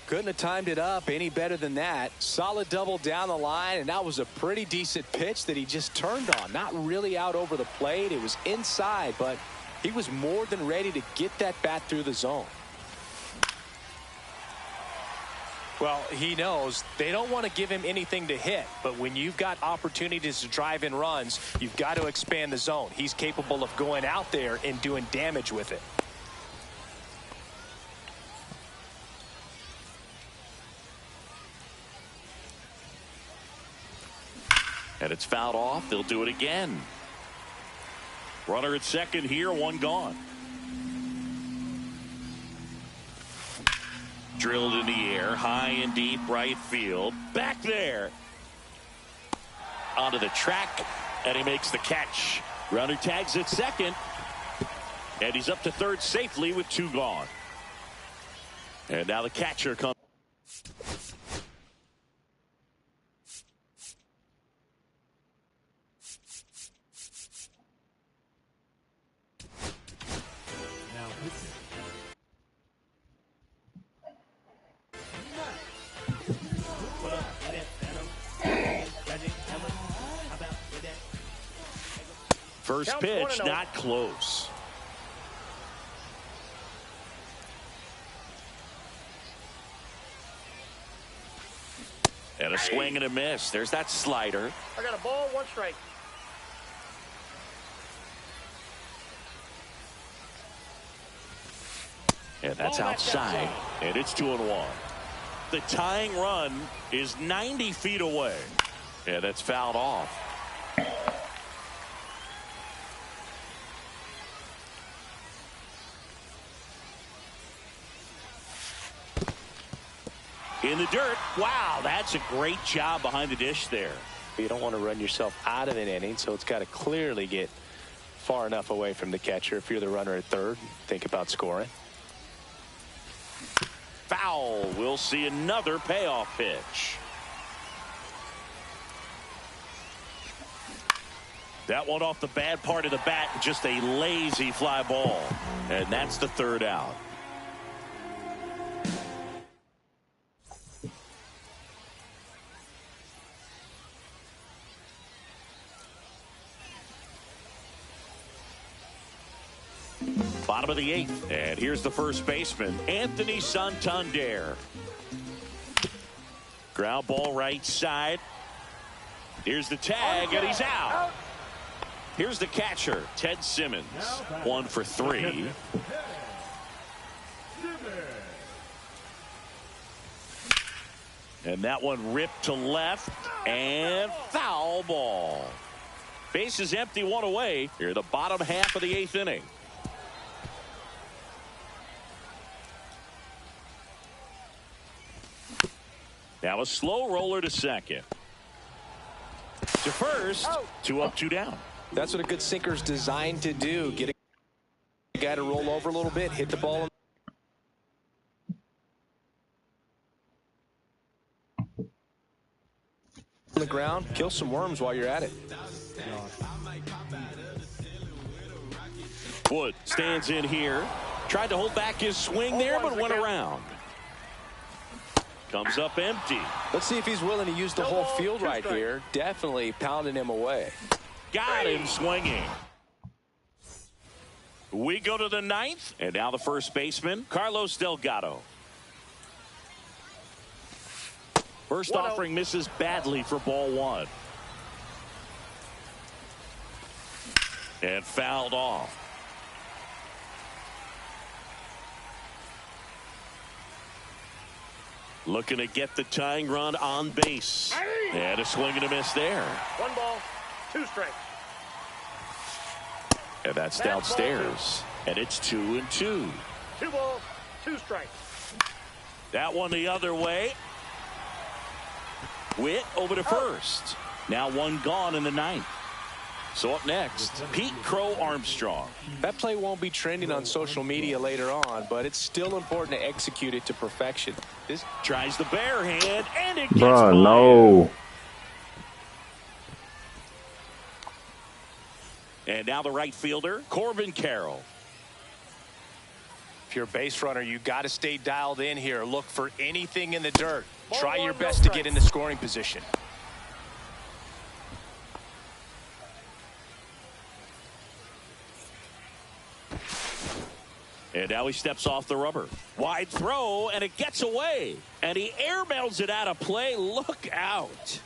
Couldn't have timed it up any better than that. Solid double down the line, and that was a pretty decent pitch that he just turned on. Not really out over the plate. It was inside, but he was more than ready to get that bat through the zone. Well, he knows they don't want to give him anything to hit, but when you've got opportunities to drive in runs, you've got to expand the zone. He's capable of going out there and doing damage with it. And it's fouled off. They'll do it again. Runner at second here, one gone. Drilled in the air, high and deep right field. Back there. Onto the track, and he makes the catch. Runner tags at second. And he's up to third safely with 2 gone. And now the catcher comes. First Count pitch, 1-0. not close. And a swing and a miss. There's that slider. I got a ball, 1 strike. And that's outside. And it's 2-1. The tying run is 90 feet away. And it's fouled off. In the dirt. Wow, that's a great job behind the dish there. You don't want to run yourself out of an inning, so it's got to clearly get far enough away from the catcher. If you're the runner at third, think about scoring. Foul. We'll see another payoff pitch. That one off the bad part of the bat, just a lazy fly ball. And that's the 3rd out. Bottom of the 8th, and here's the first baseman, Anthony Santander. Ground ball right side. Here's the tag, and he's out. Here's the catcher, Ted Simmons. 1 for 3. And that one ripped to left, and foul ball. Base is empty, 1 away. Here, the bottom half of the 8th inning. Now a slow roller to second. To first. 2 up, 2 down. That's what a good sinker's designed to do. Get a guy to roll over a little bit, hit the ball on the ground, kill some worms while you're at it. Wood stands in here. Tried to hold back his swing there, but went around. Comes up empty. Let's see if he's willing to use the whole field right here. Definitely pounding him away. Got him swinging. We go to the 9th, and now the first baseman, Carlos Delgado. First offering misses badly for ball 1. And fouled off. Looking to get the tying run on base. And a swing and a miss there. 1 ball, 2 strikes. And that's downstairs. And it's 2-2. 2 balls, 2 strikes. That one the other way. Witt over to first. Now 1 gone in the 9th. So up next, Pete Crow Armstrong. That play won't be trending on social media later on, but it's still important to execute it to perfection. This tries the bare hand, and it gets Bruh, no. And now the right fielder, Corbin Carroll. If you're a base runner, you got to stay dialed in here. Look for anything in the dirt. Try your best to get into scoring position. And now he steps off the rubber. Wide throw, and it gets away. And he airmails it out of play. Look out.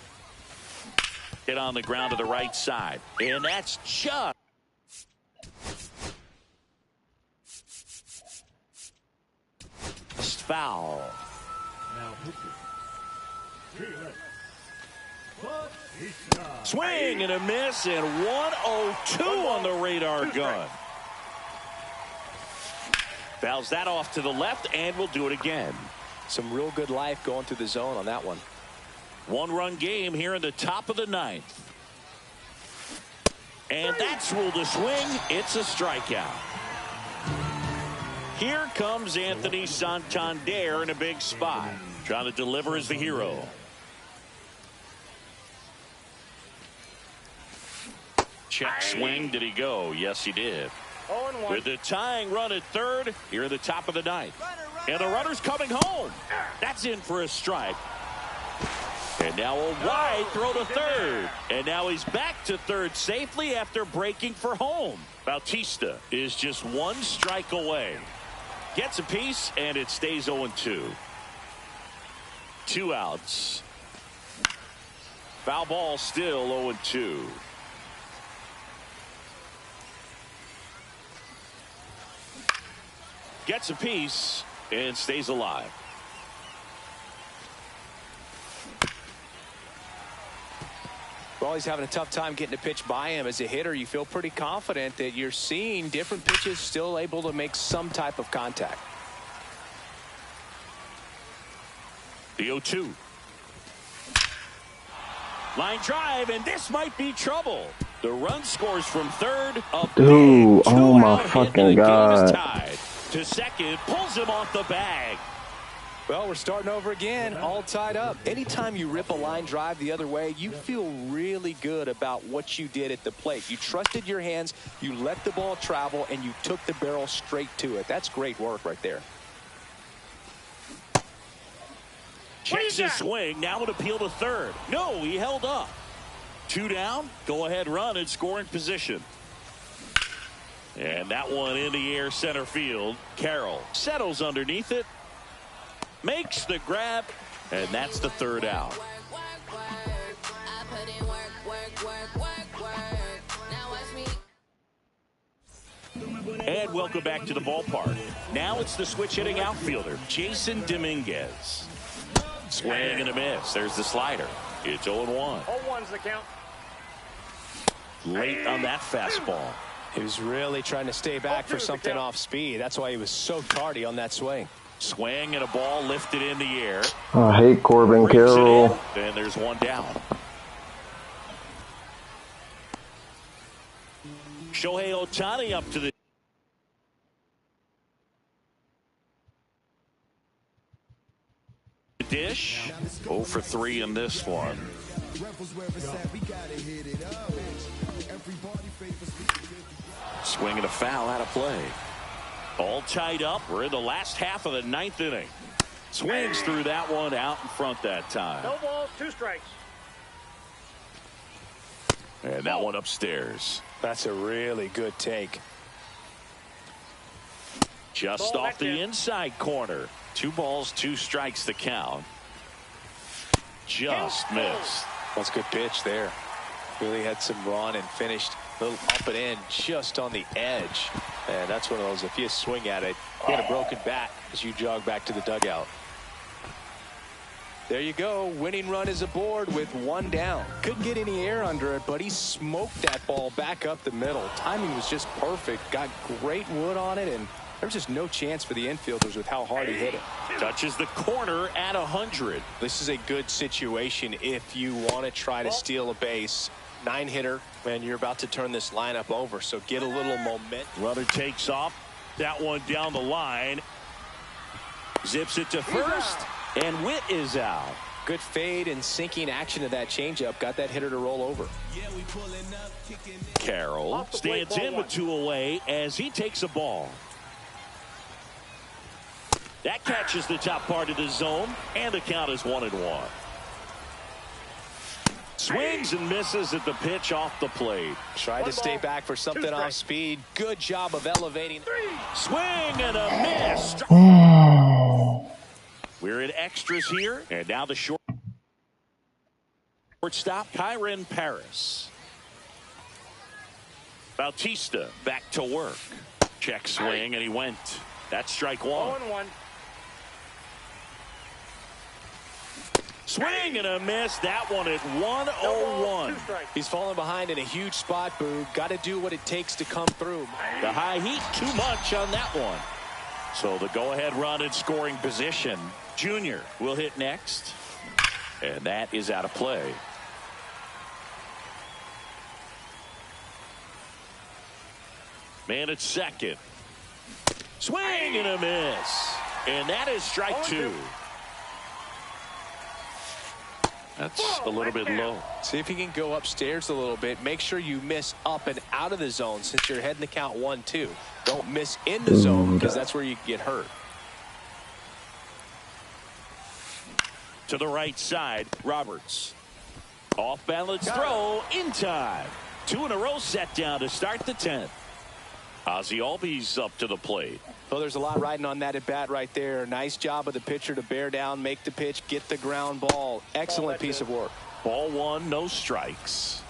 Hit on the ground to the right side. And that's just foul. Swing and a miss, and 102 on the radar gun. Fouls that off to the left, and we'll do it again. Some real good life going through the zone on that one. 1-run game here in the top of the 9th. And that's ruled a swing. It's a strikeout. Here comes Anthony Santander in a big spot. Trying to deliver as the hero. Check swing. Did he go? Yes, he did. 0-1. With the tying run at third, here at the top of the 9th. And the runner's coming home. That's in for a strike. And now a wide throw to third. And now he's back to third safely after breaking for home. Bautista is just one strike away. Gets a piece, and it stays 0-2. 2 outs. Foul ball still 0-2. Gets a piece and stays alive. Well, he's having a tough time getting a pitch by him. As a hitter, you feel pretty confident that you're seeing different pitches still able to make some type of contact. The 0-2. Line drive, and this might be trouble. The run scores from third. Dude, oh my fucking God. Tied. To second, pulls him off the bag. Well, we're starting over again, all tied up. Anytime you rip a line drive the other way, you feel really good about what you did at the plate. You trusted your hands, you let the ball travel, and you took the barrel straight to it. That's great work right there. Checks his swing, now an appeal to third. No, he held up. 2 down, go ahead run in scoring position. And that one in the air center field. Carroll settles underneath it. Makes the grab, and that's the 3rd out. And welcome back to the ballpark. Now it's the switch hitting outfielder, Jason Dominguez. Swing and a miss. There's the slider. It's 0-1. 0-1's the count. Late on that fastball. He was really trying to stay back for something off speed. That's why he was so tardy on that swing. Swing and a ball lifted in the air. I hate Corbin Carroll. And there's 1 down. Shohei Ohtani up to the dish. 0 for 3 in this one. Swing and a foul out of play. All tied up. We're in the last half of the 9th inning. Swings through that one out in front that time. No balls, 2 strikes. And that one upstairs. That's a really good take. Just off the inside corner. 2 balls, 2 strikes the count. Just missed. That's a good pitch there. Really had some run and finished a little up and in just on the edge. And that's one of those, if you swing at it, you get a broken bat as you jog back to the dugout. There you go. Winning run is aboard with 1 down. Couldn't get any air under it, but he smoked that ball back up the middle. Timing was just perfect. Got great wood on it, and there's just no chance for the infielders with how hard he hit it. Touches the corner at 100. This is a good situation if you want to try to steal a base. 9-hitter, and you're about to turn this lineup over, so get a little momentum. Runner takes off. That one down the line. Zips it to first, and Witt is out. Good fade and sinking action of that changeup. Got that hitter to roll over. Carroll stands in with 2 away as he takes a ball. That catches the top part of the zone, and the count is 1-1. Swings and misses at the pitch off the plate. Tried to stay back for something off speed. Good job of elevating. Swing and a miss. We're in extras here, and now the shortstop, Kyren Paris. Bautista back to work. Check swing, and he went. That's strike 1. 0-1. Swing and a miss. That one at 1-0-1. He's falling behind in a huge spot, Boog. Got to do what it takes to come through. The high heat, too much on that one. So the go-ahead run in scoring position. Junior will hit next. And that is out of play. Man at second. Swing and a miss. And that is strike 2. That's a little bit low. See if you can go upstairs a little bit. Make sure you miss up and out of the zone since you're heading the count 1-2. Don't miss in the zone because that's where you get hurt. To the right side, Roberts. Off balance throw in time. 2 in a row set down to start the 10th. Ozzie Albies up to the plate. Well, there's a lot riding on that at bat right there. Nice job of the pitcher to bear down, make the pitch, get the ground ball. Excellent piece of work. Ball 1, no strikes.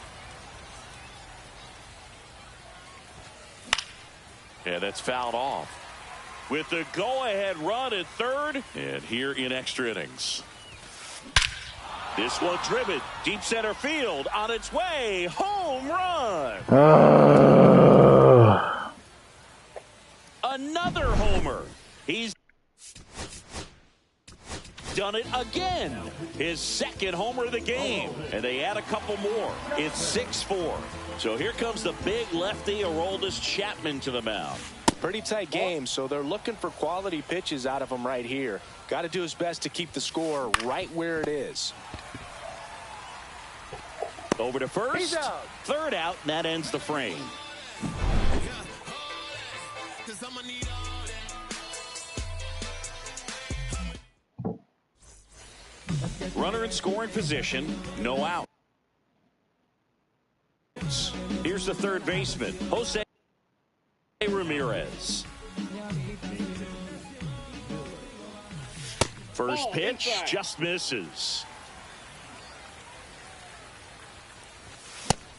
And that's fouled off. With the go-ahead run at third, and here in extra innings. This one driven deep center field on its way. Home run. Another homer. He's done it again. His second homer of the game. And they add a couple more. It's 6-4. So here comes the big lefty Aroldis Chapman to the mound. Pretty tight game, so they're looking for quality pitches out of him right here. Got to do his best to keep the score right where it is. Over to first. Third out, and that ends the frame. Runner in scoring position, no out. Here's the third baseman, Jose Ramirez. First pitch just misses.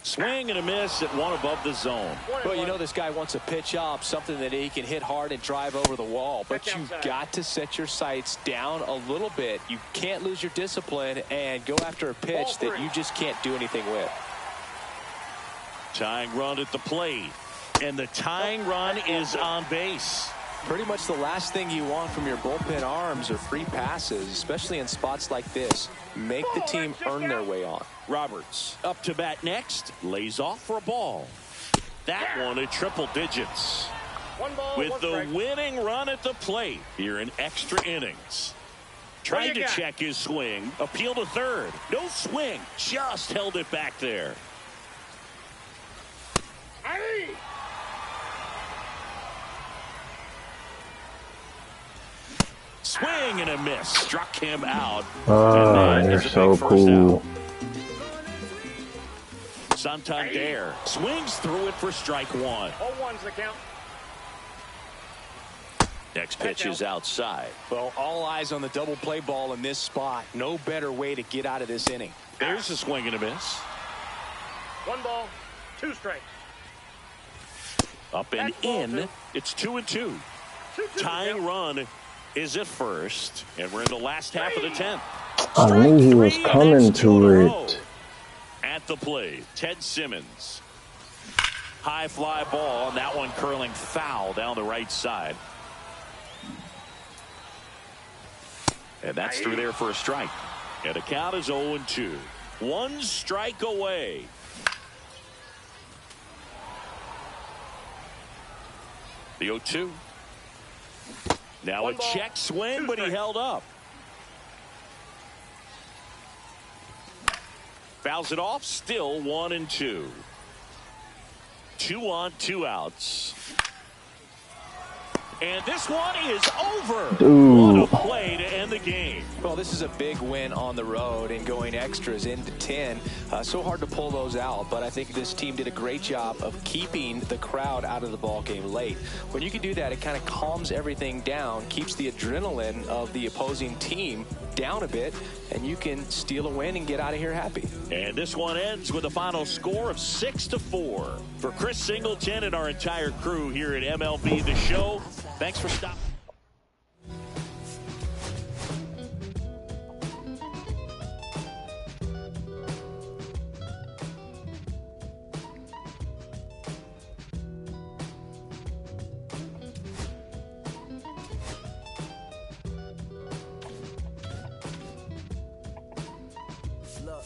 Swing and a miss at one above the zone. Well, you know this guy wants a pitch up, something that he can hit hard and drive over the wall. But you've got to set your sights down a little bit. You can't lose your discipline and go after a pitch that you just can't do anything with. Tying run at the plate. And the tying run is on base. Pretty much the last thing you want from your bullpen arms are free passes, especially in spots like this. Make the team earn their way on. Roberts up to bat next. Lays off for a ball. That one at triple digits. With the winning run at the plate here in extra innings. Trying to check his swing. Appeal to third. No swing. Just held it back there. Swing and a miss. Struck him out. You're so cool. Santander swings through it for strike one. 0-1's the count. Next pitch is outside. Well, all eyes on the double play ball in this spot. No better way to get out of this inning. There's a swing and a miss. 1 ball, 2 strikes. Up and in. It's 2-2. Tying run is at first, and we're in the last half of the 10th. I knew he was coming to it. At the plate, Ted Simmons. High fly ball, and that one curling foul down the right side. And that's through there for a strike. And the count is 0-2. 1 strike away. The 0-2. Now a check swing, but he held up. Fouls it off, still 1-2. 2 on, 2 outs. And this one is over. Ooh. What a play to end the game. Well, this is a big win on the road and going extras into 10. So hard to pull those out, but I think this team did a great job of keeping the crowd out of the ball game late. When you can do that, it kind of calms everything down, keeps the adrenaline of the opposing team down a bit, and you can steal a win and get out of here happy. And this one ends with a final score of 6-4. For Chris Singleton and our entire crew here at MLB The Show, thanks for stopping. Look,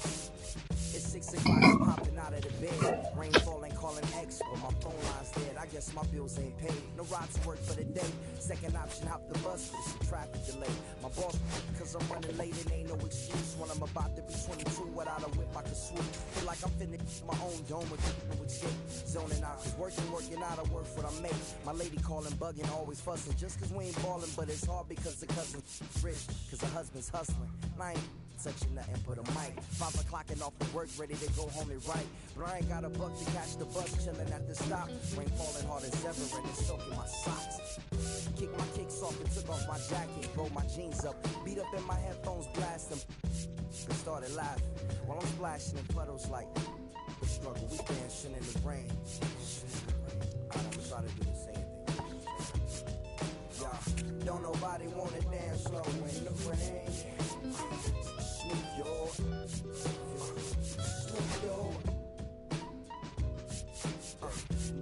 it's 6 o'clock, popping out of the bed. Rain falling, calling X, but my phone line's dead. I guess my bills ain't paid. No ride to work for the day. Second option, hop the bus, but it's a traffic delay. My boss, cause I'm running late, it ain't no excuse. When I'm about to be 22, without a whip, I can swoop. Feel like I'm finna my own dome with shit. Zoning out, cause working out, I work what I make. My lady calling, bugging, always fussing. Just cause we ain't ballin', but it's hard because the cousin's rich. Cause the husband's hustling. I ain't touching nothing but a mic. 5 o'clock and off the work, ready to go home and write. But I ain't got a buck to catch the bus, chilling at the stop. Rain falling hard as ever and it's soaking my socks. Kicked my kicks off and took off my jacket, rolled my jeans up, beat up in my headphones, blast them. And started laughing while I'm splashing in puddles like the struggle. We dancing in the rain. Alright, I'ma try to do the same thing. Yeah, don't nobody wanna dance slow in the rain. Snoop yo, Snoop yo.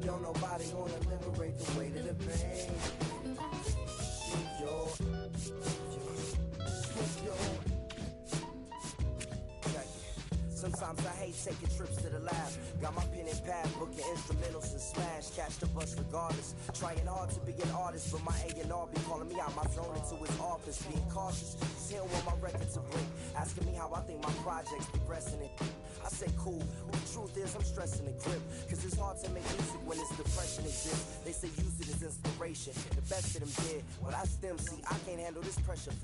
Don't nobody wanna liberate the weight of the pain. Snoop yo, Snoop yo. Sometimes I hate taking trips to the lab. Got my pen and pad, booking instrumentals and smash. Catch the bus regardless. Trying hard to be an artist, but my A&R be calling me out my throne into his office. Being cautious, cause he don't want my record to break. Asking me how I think my project's progressing it. I say cool, but the truth is I'm stressing the grip. Cause it's hard to make music when this depression exists. They say use it as inspiration. The best of them did, but I still see I can't handle this pressure for